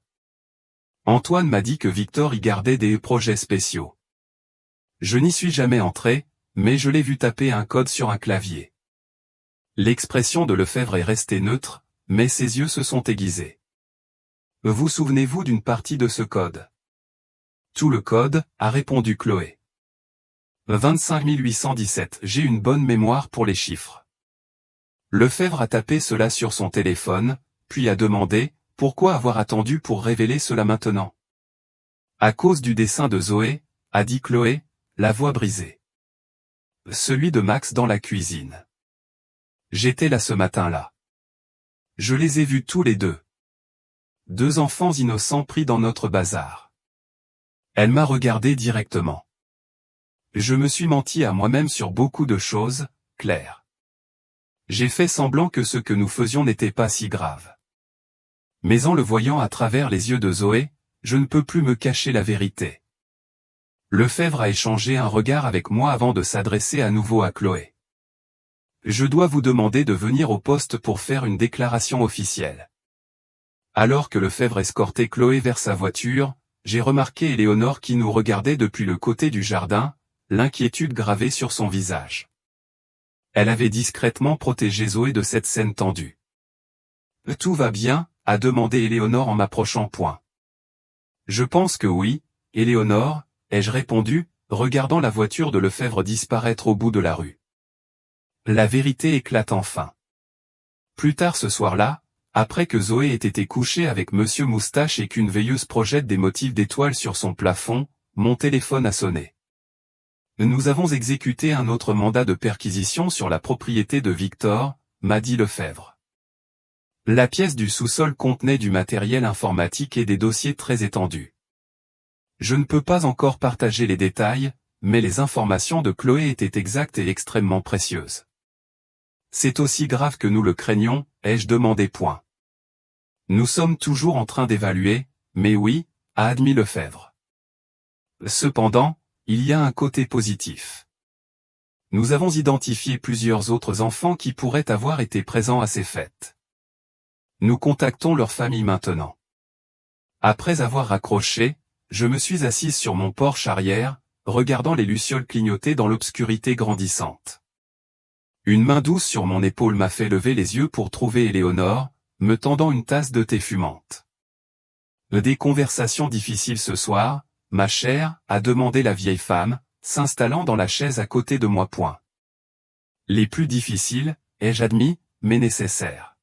Antoine m'a dit que Victor y gardait des projets spéciaux. Je n'y suis jamais entré, mais je l'ai vu taper un code sur un clavier. L'expression de Lefebvre est restée neutre, mais ses yeux se sont aiguisés. Vous souvenez-vous d'une partie de ce code? Tout le code, a répondu Chloé. 25 817. J'ai une bonne mémoire pour les chiffres. Lefebvre a tapé cela sur son téléphone, puis a demandé, pourquoi avoir attendu pour révéler cela maintenant? À cause du dessin de Zoé, a dit Chloé, la voix brisée. Celui de Max dans la cuisine. J'étais là ce matin-là. Je les ai vus tous les deux. Deux enfants innocents pris dans notre bazar. Elle m'a regardé directement. Je me suis menti à moi-même sur beaucoup de choses, Claire. J'ai fait semblant que ce que nous faisions n'était pas si grave. Mais en le voyant à travers les yeux de Zoé, je ne peux plus me cacher la vérité. Lefebvre a échangé un regard avec moi avant de s'adresser à nouveau à Chloé. Je dois vous demander de venir au poste pour faire une déclaration officielle. Alors que Lefebvre escortait Chloé vers sa voiture, j'ai remarqué Éléonore qui nous regardait depuis le côté du jardin, l'inquiétude gravée sur son visage. Elle avait discrètement protégé Zoé de cette scène tendue. « Tout va bien ?» a demandé Éléonore en m'approchant. Je pense que oui, Éléonore, ai-je répondu, regardant la voiture de Lefebvre disparaître au bout de la rue. La vérité éclate enfin. Plus tard ce soir-là, après que Zoé ait été couchée avec Monsieur Moustache et qu'une veilleuse projette des motifs d'étoiles sur son plafond, mon téléphone a sonné. Nous avons exécuté un autre mandat de perquisition sur la propriété de Victor, m'a dit Lefebvre. La pièce du sous-sol contenait du matériel informatique et des dossiers très étendus. Je ne peux pas encore partager les détails, mais les informations de Chloé étaient exactes et extrêmement précieuses. C'est aussi grave que nous le craignons, ai-je demandé. Nous sommes toujours en train d'évaluer, mais oui, a admis Lefebvre. Cependant, il y a un côté positif. Nous avons identifié plusieurs autres enfants qui pourraient avoir été présents à ces fêtes. Nous contactons leurs familles maintenant. Après avoir raccroché, je me suis assise sur mon porche arrière, regardant les lucioles clignoter dans l'obscurité grandissante. Une main douce sur mon épaule m'a fait lever les yeux pour trouver Éléonore, me tendant une tasse de thé fumante. Des conversations difficiles ce soir, ma chère, a demandé la vieille femme, s'installant dans la chaise à côté de moi. Les plus difficiles, ai-je admis, mais nécessaires.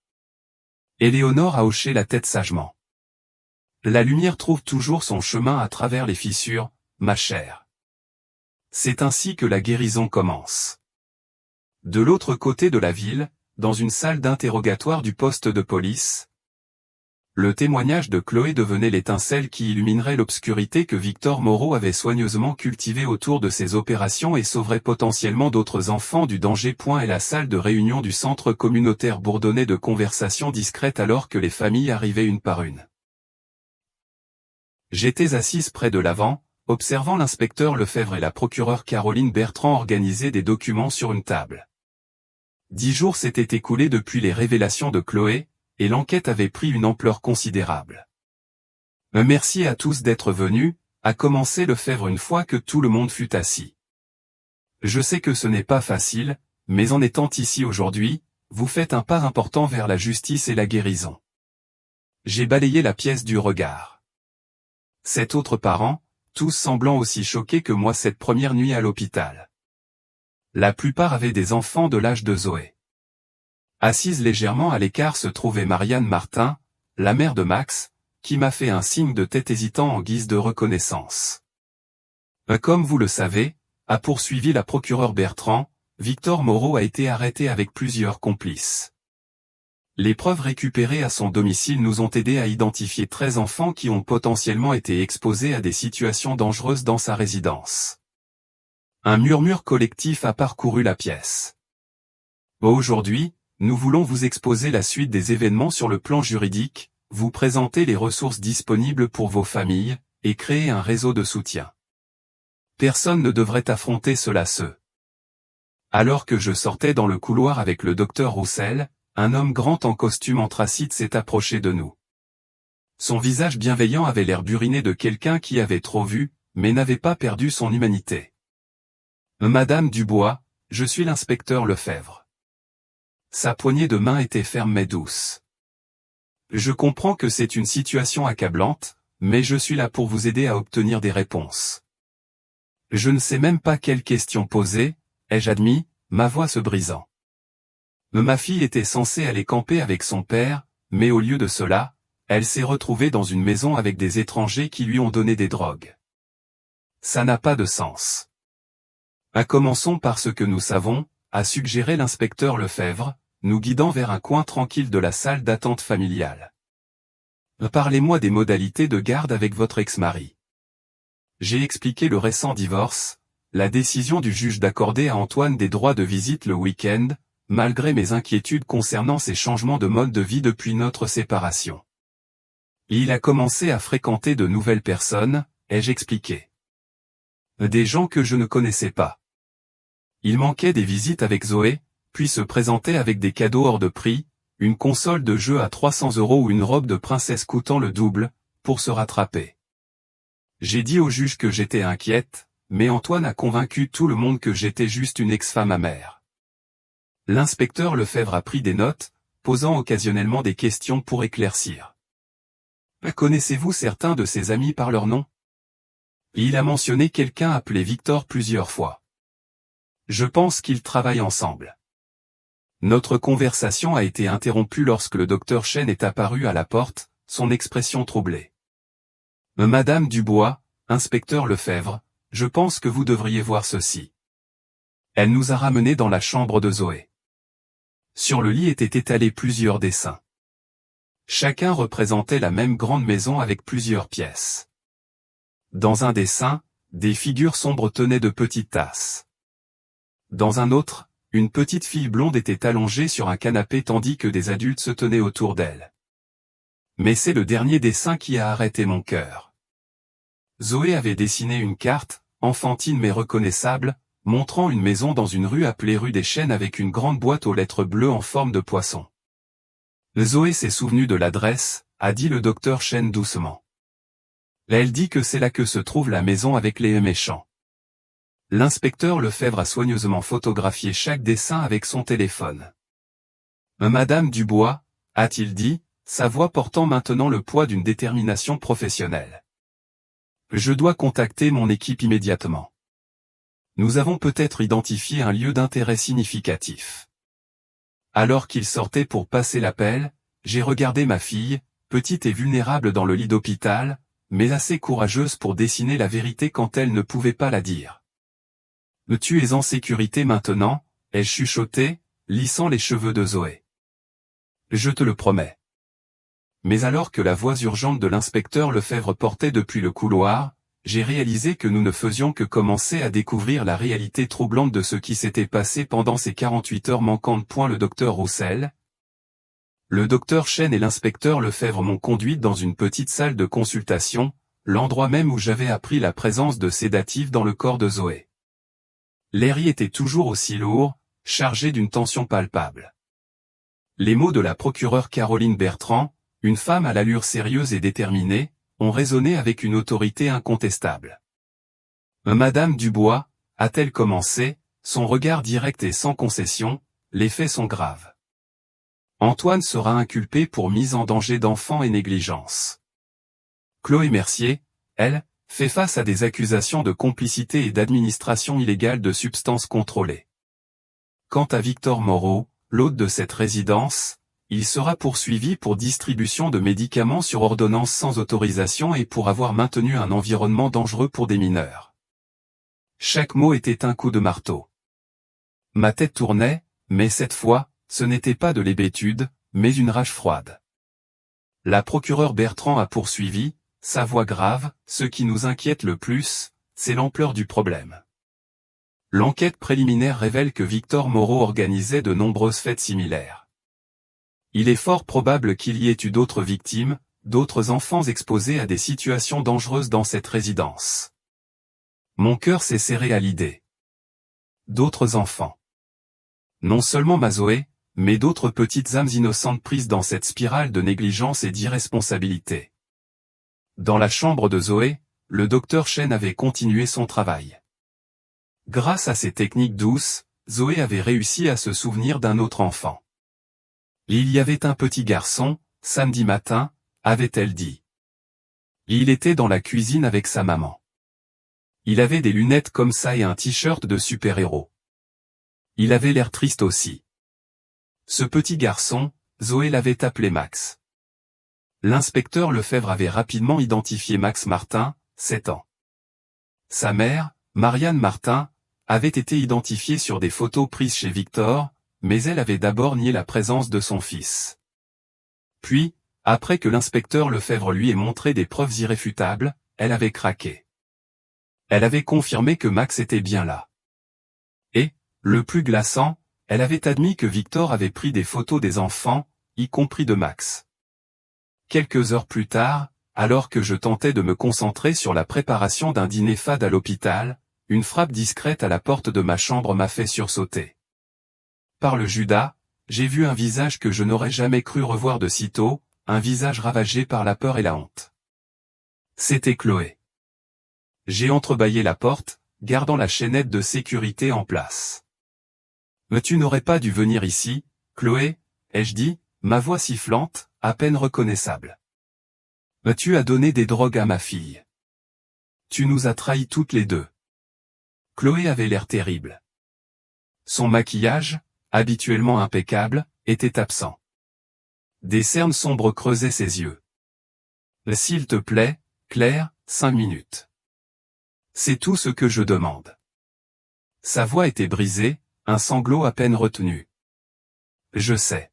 Éléonore a hoché la tête sagement. La lumière trouve toujours son chemin à travers les fissures, ma chère. C'est ainsi que la guérison commence. De l'autre côté de la ville, dans une salle d'interrogatoire du poste de police, le témoignage de Chloé devenait l'étincelle qui illuminerait l'obscurité que Victor Moreau avait soigneusement cultivée autour de ses opérations et sauverait potentiellement d'autres enfants du danger. Et la salle de réunion du centre communautaire bourdonnait de conversations discrètes alors que les familles arrivaient une par une. J'étais assise près de l'avant, observant l'inspecteur Lefebvre et la procureure Caroline Bertrand organiser des documents sur une table. 10 jours s'étaient écoulés depuis les révélations de Chloé, et l'enquête avait pris une ampleur considérable. Merci à tous d'être venus, a commencé Lefebvre une fois que tout le monde fut assis. Je sais que ce n'est pas facile, mais en étant ici aujourd'hui, vous faites un pas important vers la justice et la guérison. J'ai balayé la pièce du regard. 7 autres parents, tous semblant aussi choqués que moi cette première nuit à l'hôpital. La plupart avaient des enfants de l'âge de Zoé. Assise légèrement à l'écart se trouvait Marianne Martin, la mère de Max, qui m'a fait un signe de tête hésitant en guise de reconnaissance. Comme vous le savez, a poursuivi la procureure Bertrand, Victor Moreau a été arrêté avec plusieurs complices. Les preuves récupérées à son domicile nous ont aidé à identifier 13 enfants qui ont potentiellement été exposés à des situations dangereuses dans sa résidence. Un murmure collectif a parcouru la pièce. Aujourd'hui, nous voulons vous exposer la suite des événements sur le plan juridique, vous présenter les ressources disponibles pour vos familles, et créer un réseau de soutien. Personne ne devrait affronter cela seul. Alors que je sortais dans le couloir avec le docteur Roussel, un homme grand en costume anthracite s'est approché de nous. Son visage bienveillant avait l'air buriné de quelqu'un qui avait trop vu, mais n'avait pas perdu son humanité. Madame Dubois, je suis l'inspecteur Lefebvre. Sa poignée de main était ferme mais douce. Je comprends que c'est une situation accablante, mais je suis là pour vous aider à obtenir des réponses. Je ne sais même pas quelle question poser, ai-je admis, ma voix se brisant. Ma fille était censée aller camper avec son père, mais au lieu de cela, elle s'est retrouvée dans une maison avec des étrangers qui lui ont donné des drogues. Ça n'a pas de sens. Commençons par ce que nous savons, a suggéré l'inspecteur Lefebvre, nous guidant vers un coin tranquille de la salle d'attente familiale. Parlez-moi des modalités de garde avec votre ex-mari. J'ai expliqué le récent divorce, la décision du juge d'accorder à Antoine des droits de visite le week-end, malgré mes inquiétudes concernant ses changements de mode de vie depuis notre séparation. Il a commencé à fréquenter de nouvelles personnes, ai-je expliqué. Des gens que je ne connaissais pas. Il manquait des visites avec Zoé, puis se présentait avec des cadeaux hors de prix, une console de jeu à 300 € ou une robe de princesse coûtant le double, pour se rattraper. J'ai dit au juge que j'étais inquiète, mais Antoine a convaincu tout le monde que j'étais juste une ex-femme amère. L'inspecteur Lefebvre a pris des notes, posant occasionnellement des questions pour éclaircir. Connaissez-vous certains de ses amis par leur nom? Il a mentionné quelqu'un appelé Victor plusieurs fois. Je pense qu'ils travaillent ensemble. Notre conversation a été interrompue lorsque le docteur Chen est apparu à la porte, son expression troublée. Madame Dubois, inspecteur Lefebvre, je pense que vous devriez voir ceci. Elle nous a ramenés dans la chambre de Zoé. Sur le lit étaient étalés plusieurs dessins. Chacun représentait la même grande maison avec plusieurs pièces. Dans un dessin, des figures sombres tenaient de petites tasses. Dans un autre, une petite fille blonde était allongée sur un canapé tandis que des adultes se tenaient autour d'elle. Mais c'est le dernier dessin qui a arrêté mon cœur. Zoé avait dessiné une carte, enfantine mais reconnaissable, montrant une maison dans une rue appelée rue des Chênes avec une grande boîte aux lettres bleues en forme de poisson. Zoé s'est souvenue de l'adresse, a dit le docteur Chen doucement. Elle dit que c'est là que se trouve la maison avec les méchants. L'inspecteur Lefebvre a soigneusement photographié chaque dessin avec son téléphone. Madame Dubois, a-t-il dit, sa voix portant maintenant le poids d'une détermination professionnelle. Je dois contacter mon équipe immédiatement. Nous avons peut-être identifié un lieu d'intérêt significatif. Alors qu'il sortait pour passer l'appel, j'ai regardé ma fille, petite et vulnérable dans le lit d'hôpital, mais assez courageuse pour dessiner la vérité quand elle ne pouvait pas la dire. Tu es en sécurité maintenant, ai-je chuchoté, lissant les cheveux de Zoé. Je te le promets. Mais alors que la voix urgente de l'inspecteur Lefebvre portait depuis le couloir, j'ai réalisé que nous ne faisions que commencer à découvrir la réalité troublante de ce qui s'était passé pendant ces 48 heures manquantes. Le docteur Roussel, le docteur Chen et l'inspecteur Lefebvre m'ont conduite dans une petite salle de consultation, l'endroit même où j'avais appris la présence de sédatifs dans le corps de Zoé. L'air y était toujours aussi lourd, chargé d'une tension palpable. Les mots de la procureure Caroline Bertrand, une femme à l'allure sérieuse et déterminée, ont résonné avec une autorité incontestable. Madame Dubois, a-t-elle commencé, son regard direct et sans concession, les faits sont graves. Antoine sera inculpé pour mise en danger d'enfant et négligence. Chloé Mercier, elle, fait face à des accusations de complicité et d'administration illégale de substances contrôlées. Quant à Victor Moreau, l'hôte de cette résidence, il sera poursuivi pour distribution de médicaments sur ordonnance sans autorisation et pour avoir maintenu un environnement dangereux pour des mineurs. Chaque mot était un coup de marteau. Ma tête tournait, mais cette fois, ce n'était pas de l'hébétude, mais une rage froide. La procureure Bertrand a poursuivi, sa voix grave, ce qui nous inquiète le plus, c'est l'ampleur du problème. L'enquête préliminaire révèle que Victor Moreau organisait de nombreuses fêtes similaires. Il est fort probable qu'il y ait eu d'autres victimes, d'autres enfants exposés à des situations dangereuses dans cette résidence. Mon cœur s'est serré à l'idée. D'autres enfants. Non seulement ma Zoé, mais d'autres petites âmes innocentes prises dans cette spirale de négligence et d'irresponsabilité. Dans la chambre de Zoé, le docteur Chen avait continué son travail. Grâce à ses techniques douces, Zoé avait réussi à se souvenir d'un autre enfant. Il y avait un petit garçon, samedi matin, avait-elle dit. Il était dans la cuisine avec sa maman. Il avait des lunettes comme ça et un t-shirt de super-héros. Il avait l'air triste aussi. Ce petit garçon, Zoé l'avait appelé Max. L'inspecteur Lefebvre avait rapidement identifié Max Martin, 7 ans. Sa mère, Marianne Martin, avait été identifiée sur des photos prises chez Victor, mais elle avait d'abord nié la présence de son fils. Puis, après que l'inspecteur Lefebvre lui ait montré des preuves irréfutables, elle avait craqué. Elle avait confirmé que Max était bien là. Et, le plus glaçant, elle avait admis que Victor avait pris des photos des enfants, y compris de Max. Quelques heures plus tard, alors que je tentais de me concentrer sur la préparation d'un dîner fade à l'hôpital, une frappe discrète à la porte de ma chambre m'a fait sursauter. Par le Judas, j'ai vu un visage que je n'aurais jamais cru revoir de sitôt, un visage ravagé par la peur et la honte. C'était Chloé. J'ai entrebâillé la porte, gardant la chaînette de sécurité en place. Mais tu n'aurais pas dû venir ici, Chloé, ai-je dit, ma voix sifflante, à peine reconnaissable. Mais tu as donné des drogues à ma fille. Tu nous as trahis toutes les deux. Chloé avait l'air terrible. Son maquillage, habituellement impeccable, était absent. Des cernes sombres creusaient ses yeux. S'il te plaît, Claire, 5 minutes. C'est tout ce que je demande. Sa voix était brisée, un sanglot à peine retenu. Je sais.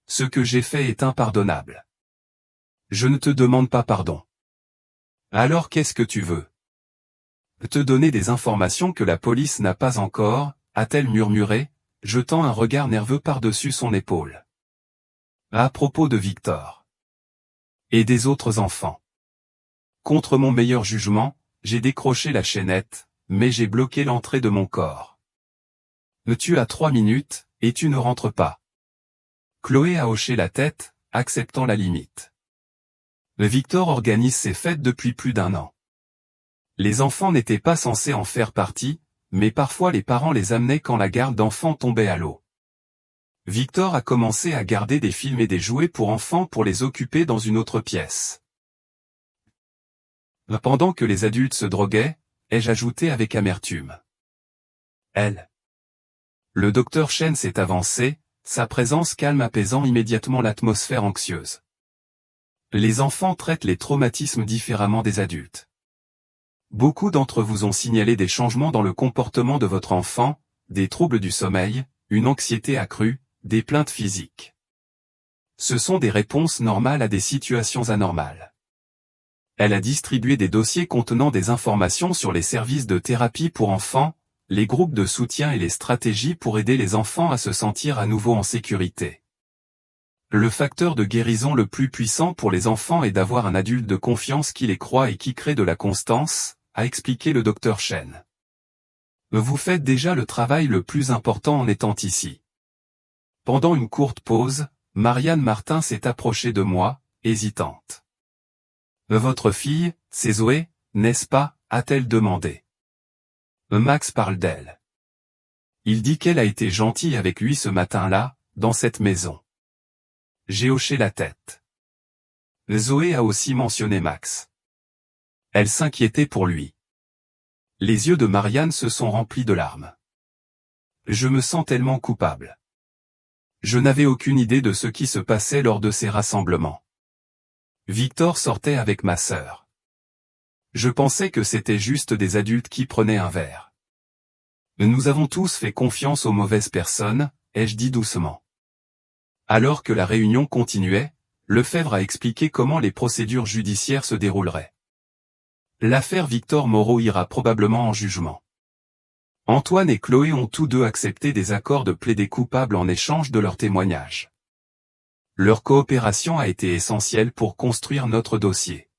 Ce que j'ai fait est impardonnable. Je ne te demande pas pardon. Alors qu'est-ce que tu veux? Te donner des informations que la police n'a pas encore, a-t-elle murmuré, jetant un regard nerveux par-dessus son épaule. À propos de Victor. Et des autres enfants. Contre mon meilleur jugement, j'ai décroché la chaînette, mais j'ai bloqué l'entrée de mon corps. Tu as 3 minutes, et tu ne rentres pas. Chloé a hoché la tête, acceptant la limite. Victor organise ses fêtes depuis plus d'1 an. Les enfants n'étaient pas censés en faire partie, mais parfois les parents les amenaient quand la garde d'enfants tombait à l'eau. Victor a commencé à garder des films et des jouets pour enfants pour les occuper dans une autre pièce. Pendant que les adultes se droguaient, ai-je ajouté avec amertume. Elle. Le docteur Chen s'est avancé, sa présence calme apaisant immédiatement l'atmosphère anxieuse. Les enfants traitent les traumatismes différemment des adultes. Beaucoup d'entre vous ont signalé des changements dans le comportement de votre enfant, des troubles du sommeil, une anxiété accrue, des plaintes physiques. Ce sont des réponses normales à des situations anormales. Elle a distribué des dossiers contenant des informations sur les services de thérapie pour enfants, les groupes de soutien et les stratégies pour aider les enfants à se sentir à nouveau en sécurité. Le facteur de guérison le plus puissant pour les enfants est d'avoir un adulte de confiance qui les croit et qui crée de la constance, a expliqué le Dr Chen. Vous faites déjà le travail le plus important en étant ici. Pendant une courte pause, Marianne Martin s'est approchée de moi, hésitante. Votre fille, c'est Zoé, n'est-ce pas, a-t-elle demandé. Max parle d'elle. Il dit qu'elle a été gentille avec lui ce matin-là, dans cette maison. J'ai hoché la tête. Zoé a aussi mentionné Max. Elle s'inquiétait pour lui. Les yeux de Marianne se sont remplis de larmes. Je me sens tellement coupable. Je n'avais aucune idée de ce qui se passait lors de ces rassemblements. Victor sortait avec ma sœur. Je pensais que c'était juste des adultes qui prenaient un verre. Nous avons tous fait confiance aux mauvaises personnes, ai-je dit doucement. Alors que la réunion continuait, Lefebvre a expliqué comment les procédures judiciaires se dérouleraient. L'affaire Victor Moreau ira probablement en jugement. Antoine et Chloé ont tous deux accepté des accords de plaider coupables en échange de leurs témoignages. Leur coopération a été essentielle pour construire notre dossier.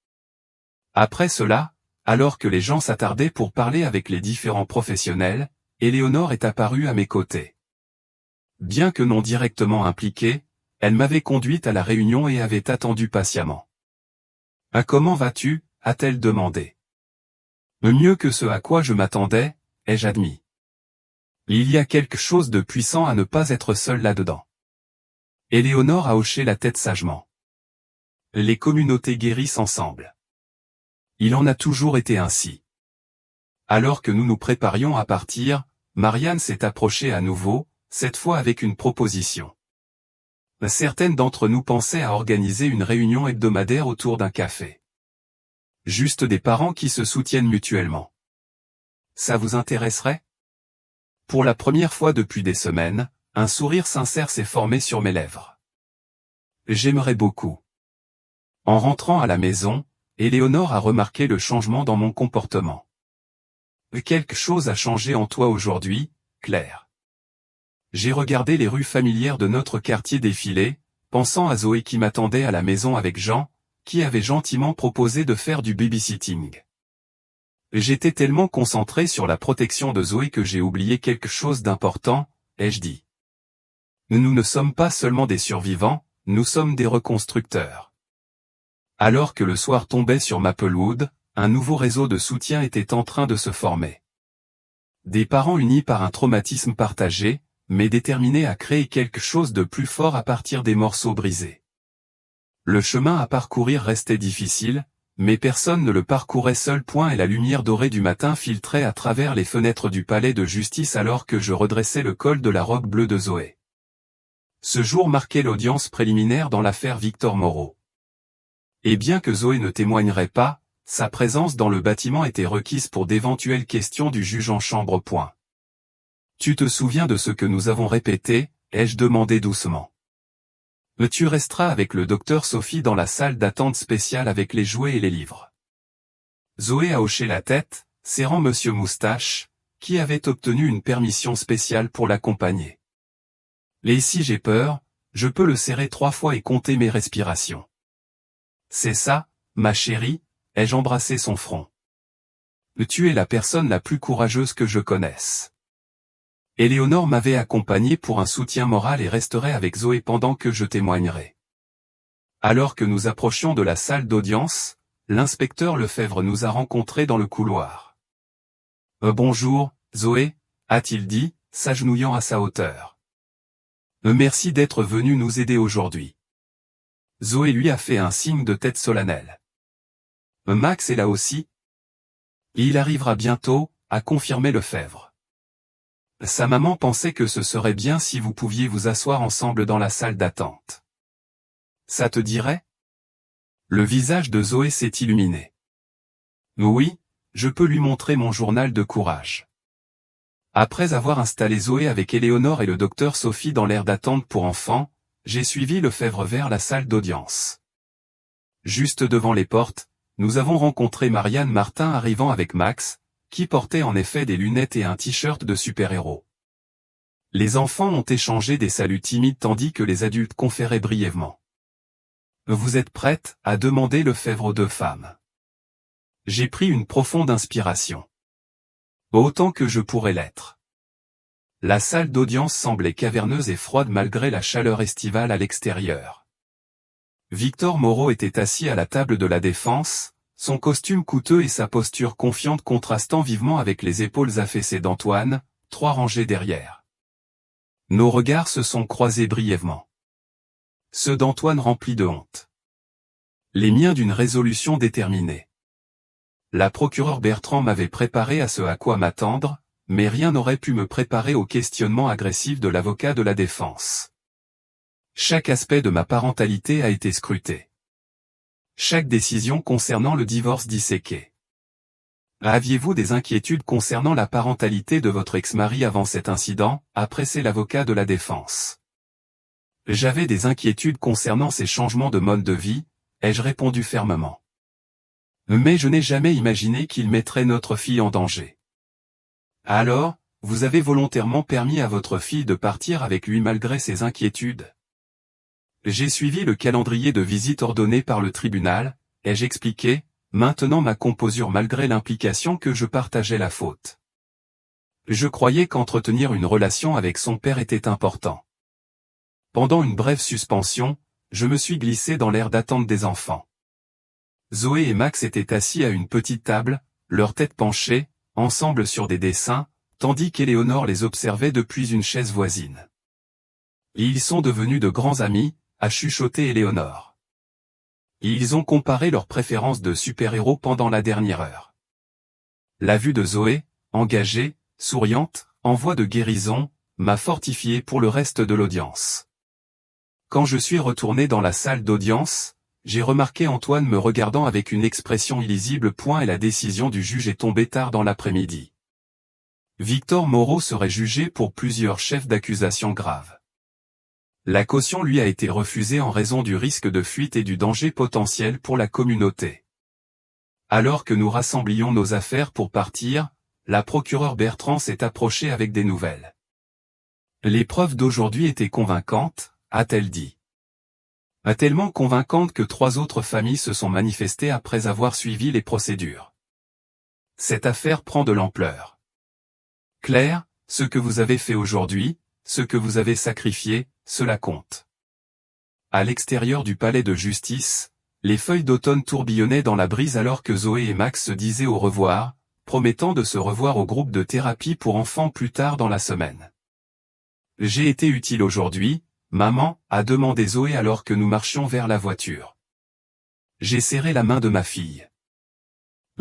Après cela, alors que les gens s'attardaient pour parler avec les différents professionnels, Éléonore est apparue à mes côtés. Bien que non directement impliquée, elle m'avait conduite à la réunion et avait attendu patiemment. « Comment vas-tu » a-t-elle demandé. « Mieux que ce à quoi je m'attendais » ai-je admis. Il y a quelque chose de puissant à ne pas être seul là-dedans. Éléonore a hoché la tête sagement. Les communautés guérissent ensemble. Il en a toujours été ainsi. Alors que nous nous préparions à partir, Marianne s'est approchée à nouveau, cette fois avec une proposition. Certaines d'entre nous pensaient à organiser une réunion hebdomadaire autour d'un café. Juste des parents qui se soutiennent mutuellement. Ça vous intéresserait? Pour la première fois depuis des semaines, un sourire sincère s'est formé sur mes lèvres. J'aimerais beaucoup. En rentrant à la maison, Éléonore a remarqué le changement dans mon comportement. Quelque chose a changé en toi aujourd'hui, Claire. J'ai regardé les rues familières de notre quartier défiler, pensant à Zoé qui m'attendait à la maison avec Jean, qui avait gentiment proposé de faire du babysitting. J'étais tellement concentré sur la protection de Zoé que j'ai oublié quelque chose d'important, ai-je dit. Nous ne sommes pas seulement des survivants, nous sommes des reconstructeurs. Alors que le soir tombait sur Maplewood, un nouveau réseau de soutien était en train de se former. Des parents unis par un traumatisme partagé, mais déterminés à créer quelque chose de plus fort à partir des morceaux brisés. Le chemin à parcourir restait difficile, mais personne ne le parcourait seul. Et la lumière dorée du matin filtrait à travers les fenêtres du palais de justice alors que je redressais le col de la robe bleue de Zoé. Ce jour marquait l'audience préliminaire dans l'affaire Victor Moreau. Et bien que Zoé ne témoignerait pas, sa présence dans le bâtiment était requise pour d'éventuelles questions du juge en chambre. Tu te souviens de ce que nous avons répété, ai-je demandé doucement. Tu resteras avec le docteur Sophie dans la salle d'attente spéciale avec les jouets et les livres. Zoé a hoché la tête, serrant Monsieur Moustache, qui avait obtenu une permission spéciale pour l'accompagner. Et si j'ai peur, je peux le serrer 3 fois et compter mes respirations. C'est ça, ma chérie, ai-je embrassé son front. Tu es la personne la plus courageuse que je connaisse. Éléonore m'avait accompagné pour un soutien moral et resterait avec Zoé pendant que je témoignerais. Alors que nous approchions de la salle d'audience, l'inspecteur Lefebvre nous a rencontrés dans le couloir. « Bonjour, Zoé » a-t-il dit, s'agenouillant à sa hauteur. « Merci d'être venu nous aider aujourd'hui. » Zoé lui a fait un signe de tête solennel. « Max est là aussi ?»« Il arrivera bientôt » a confirmé Lefebvre. Sa maman pensait que ce serait bien si vous pouviez vous asseoir ensemble dans la salle d'attente. Ça te dirait? Le visage de Zoé s'est illuminé. Oui, je peux lui montrer mon journal de courage. Après avoir installé Zoé avec Éléonore et le docteur Sophie dans l'aire d'attente pour enfants, j'ai suivi Lefebvre vers la salle d'audience. Juste devant les portes, nous avons rencontré Marianne Martin arrivant avec Max, qui portait en effet des lunettes et un t-shirt de super-héros. Les enfants ont échangé des saluts timides tandis que les adultes conféraient brièvement. Vous êtes prête à demander Lefebvre aux deux femmes. J'ai pris une profonde inspiration. Autant que je pourrais l'être. La salle d'audience semblait caverneuse et froide malgré la chaleur estivale à l'extérieur. Victor Moreau était assis à la table de la défense, son costume coûteux et sa posture confiante contrastant vivement avec les épaules affaissées d'Antoine, 3 rangées derrière. Nos regards se sont croisés brièvement. Ceux d'Antoine remplis de honte. Les miens d'une résolution déterminée. La procureure Bertrand m'avait préparé à ce à quoi m'attendre, mais rien n'aurait pu me préparer au questionnement agressif de l'avocat de la défense. Chaque aspect de ma parentalité a été scruté. Chaque décision concernant le divorce disséquée. Aviez-vous des inquiétudes concernant la parentalité de votre ex-mari avant cet incident, a pressé l'avocat de la défense. J'avais des inquiétudes concernant ses changements de mode de vie, ai-je répondu fermement. Mais je n'ai jamais imaginé qu'il mettrait notre fille en danger. Alors, vous avez volontairement permis à votre fille de partir avec lui malgré ses inquiétudes. J'ai suivi le calendrier de visite ordonné par le tribunal, ai-je expliqué, maintenant ma composure malgré l'implication que je partageais la faute. Je croyais qu'entretenir une relation avec son père était important. Pendant une brève suspension, je me suis glissé dans l'aire d'attente des enfants. Zoé et Max étaient assis à une petite table, leurs têtes penchées, ensemble sur des dessins, tandis qu'Éléonore les observait depuis une chaise voisine. Ils sont devenus de grands amis, a chuchoté Éléonore. Ils ont comparé leurs préférences de super-héros pendant la dernière heure. La vue de Zoé, engagée, souriante, en voie de guérison, m'a fortifié pour le reste de l'audience. Quand je suis retourné dans la salle d'audience, j'ai remarqué Antoine me regardant avec une expression illisible. Et la décision du juge est tombée tard dans l'après-midi. Victor Moreau serait jugé pour plusieurs chefs d'accusation graves. La caution lui a été refusée en raison du risque de fuite et du danger potentiel pour la communauté. Alors que nous rassemblions nos affaires pour partir, la procureure Bertrand s'est approchée avec des nouvelles. Les preuves d'aujourd'hui étaient convaincantes, a-t-elle dit. Tellement convaincantes que 3 autres familles se sont manifestées après avoir suivi les procédures. Cette affaire prend de l'ampleur. Claire, ce que vous avez fait aujourd'hui, ce que vous avez sacrifié, cela compte. À l'extérieur du palais de justice, les feuilles d'automne tourbillonnaient dans la brise alors que Zoé et Max se disaient au revoir, promettant de se revoir au groupe de thérapie pour enfants plus tard dans la semaine. J'ai été utile aujourd'hui, maman, a demandé Zoé alors que nous marchions vers la voiture. J'ai serré la main de ma fille.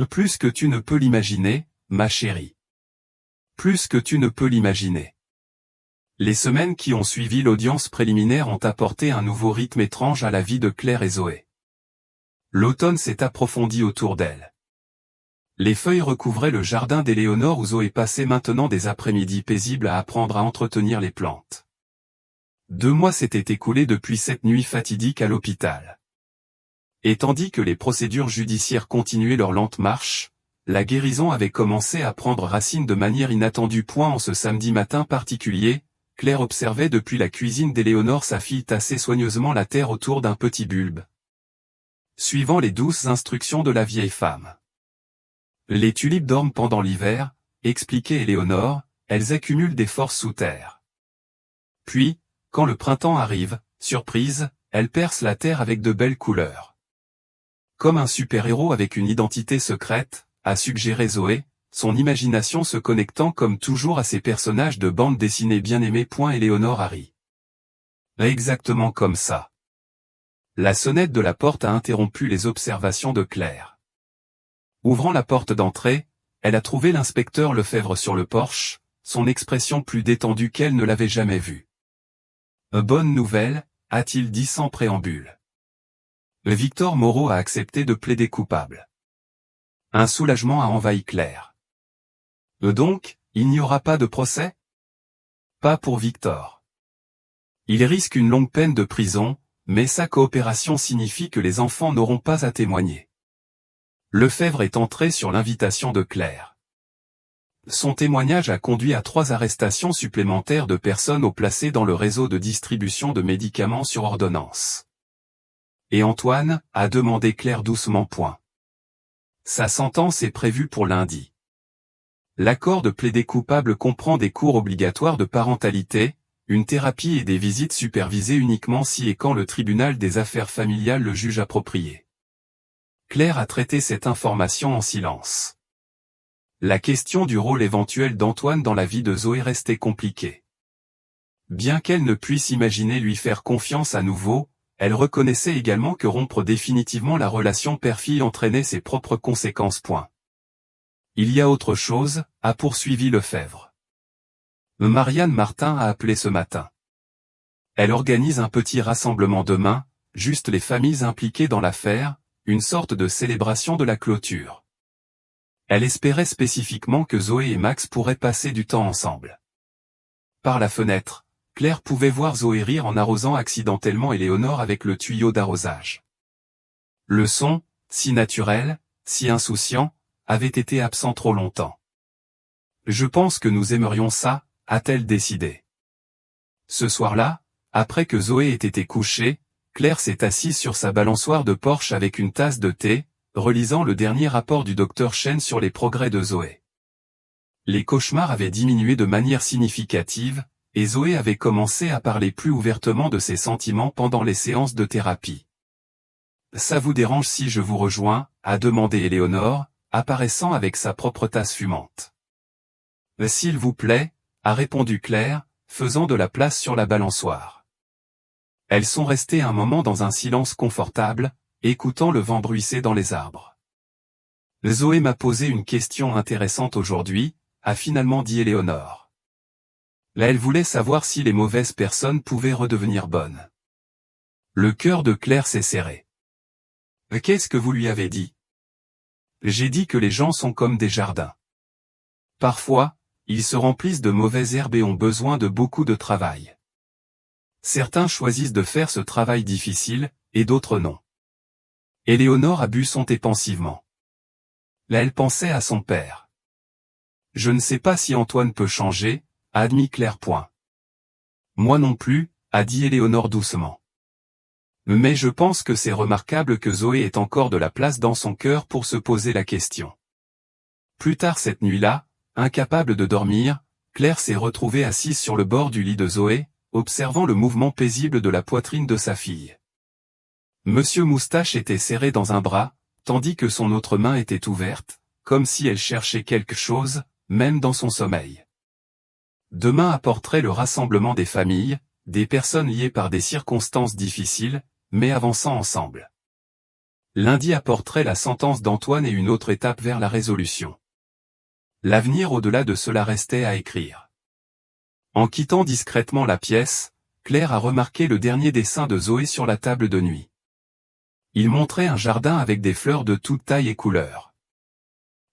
Plus que tu ne peux l'imaginer, ma chérie. Plus que tu ne peux l'imaginer. Les semaines qui ont suivi l'audience préliminaire ont apporté un nouveau rythme étrange à la vie de Claire et Zoé. L'automne s'est approfondi autour d'elle. Les feuilles recouvraient le jardin d'Éléonore où Zoé passait maintenant des après-midi paisibles à apprendre à entretenir les plantes. 2 mois s'étaient écoulés depuis cette nuit fatidique à l'hôpital. Et tandis que les procédures judiciaires continuaient leur lente marche, la guérison avait commencé à prendre racine de manière inattendue. En ce samedi matin particulier, Claire observait depuis la cuisine d'Éléonore sa fille tasser soigneusement la terre autour d'un petit bulbe. Suivant les douces instructions de la vieille femme. Les tulipes dorment pendant l'hiver, expliquait Éléonore, elles accumulent des forces sous terre. Puis, quand le printemps arrive, surprise, elles percent la terre avec de belles couleurs. Comme un super-héros avec une identité secrète, a suggéré Zoé, son imagination se connectant comme toujours à ces personnages de bande dessinée bien aimés. Éléonore a ri. Exactement comme ça. La sonnette de la porte a interrompu les observations de Claire. Ouvrant la porte d'entrée, elle a trouvé l'inspecteur Lefebvre sur le porche, son expression plus détendue qu'elle ne l'avait jamais vue. Bonne nouvelle, a-t-il dit sans préambule. Victor Moreau a accepté de plaider coupable. Un soulagement a envahi Claire. Donc, il n'y aura pas de procès? Pas pour Victor. Il risque une longue peine de prison, mais sa coopération signifie que les enfants n'auront pas à témoigner. Lefebvre est entré sur l'invitation de Claire. Son témoignage a conduit à 3 arrestations supplémentaires de personnes au placées dans le réseau de distribution de médicaments sur ordonnance. Et Antoine a demandé Claire doucement. Sa sentence est prévue pour lundi. L'accord de plaider coupable comprend des cours obligatoires de parentalité, une thérapie et des visites supervisées uniquement si et quand le tribunal des affaires familiales le juge approprié. Claire a traité cette information en silence. La question du rôle éventuel d'Antoine dans la vie de Zoé restait compliquée. Bien qu'elle ne puisse imaginer lui faire confiance à nouveau, elle reconnaissait également que rompre définitivement la relation père-fille entraînait ses propres conséquences. Il y a autre chose, a poursuivi Lefebvre. Marianne Martin a appelé ce matin. Elle organise un petit rassemblement demain, juste les familles impliquées dans l'affaire, une sorte de célébration de la clôture. Elle espérait spécifiquement que Zoé et Max pourraient passer du temps ensemble. Par la fenêtre, Claire pouvait voir Zoé rire en arrosant accidentellement Éléonore avec le tuyau d'arrosage. Le son, si naturel, si insouciant, avait été absent trop longtemps. Je pense que nous aimerions ça, a-t-elle décidé. Ce soir-là, après que Zoé ait été couchée, Claire s'est assise sur sa balançoire de porche avec une tasse de thé, relisant le dernier rapport du docteur Chen sur les progrès de Zoé. Les cauchemars avaient diminué de manière significative, et Zoé avait commencé à parler plus ouvertement de ses sentiments pendant les séances de thérapie. « Ça vous dérange si je vous rejoins ?» a demandé Éléonore, apparaissant avec sa propre tasse fumante. « S'il vous plaît » a répondu Claire, faisant de la place sur la balançoire. Elles sont restées un moment dans un silence confortable, écoutant le vent bruisser dans les arbres. « Zoé m'a posé une question intéressante aujourd'hui », a finalement dit Éléonore. Là elle voulait savoir si les mauvaises personnes pouvaient redevenir bonnes. Le cœur de Claire s'est serré. « Qu'est-ce que vous lui avez dit ?»« J'ai dit que les gens sont comme des jardins. Parfois, ils se remplissent de mauvaises herbes et ont besoin de beaucoup de travail. Certains choisissent de faire ce travail difficile, et d'autres non. » Éléonore a bu son thé pensivement. Là elle pensait à son père. « Je ne sais pas si Antoine peut changer », a admis Claire. « Moi non plus », a dit Éléonore doucement. « Mais je pense que c'est remarquable que Zoé ait encore de la place dans son cœur pour se poser la question. » Plus tard cette nuit-là, incapable de dormir, Claire s'est retrouvée assise sur le bord du lit de Zoé, observant le mouvement paisible de la poitrine de sa fille. Monsieur Moustache était serré dans un bras, tandis que son autre main était ouverte, comme si elle cherchait quelque chose, même dans son sommeil. Demain apporterait le rassemblement des familles, des personnes liées par des circonstances difficiles, mais avançant ensemble. Lundi apporterait la sentence d'Antoine et une autre étape vers la résolution. L'avenir au-delà de cela restait à écrire. En quittant discrètement la pièce, Claire a remarqué le dernier dessin de Zoé sur la table de nuit. Il montrait un jardin avec des fleurs de toutes tailles et couleurs.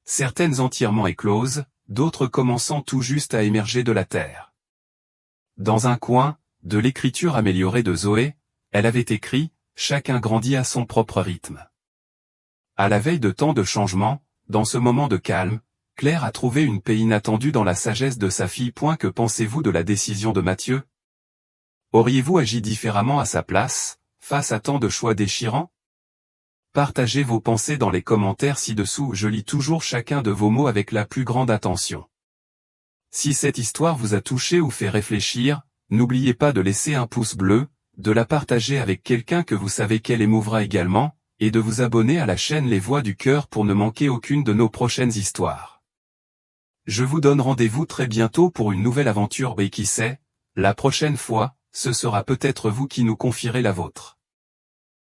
Certaines entièrement écloses, d'autres commençant tout juste à émerger de la terre. Dans un coin, de l'écriture améliorée de Zoé, elle avait écrit « Chacun grandit à son propre rythme ». À la veille de tant de changements, dans ce moment de calme, Claire a trouvé une paix inattendue dans la sagesse de sa fille. Que pensez-vous de la décision de Mathieu? Auriez-vous agi différemment à sa place, face à tant de choix déchirants? Partagez vos pensées dans les commentaires ci-dessous, je lis toujours chacun de vos mots avec la plus grande attention. Si cette histoire vous a touché ou fait réfléchir, n'oubliez pas de laisser un pouce bleu, de la partager avec quelqu'un que vous savez qu'elle émouvra également, et de vous abonner à la chaîne Les Voix du Cœur pour ne manquer aucune de nos prochaines histoires. Je vous donne rendez-vous très bientôt pour une nouvelle aventure et qui sait, la prochaine fois, ce sera peut-être vous qui nous confierez la vôtre.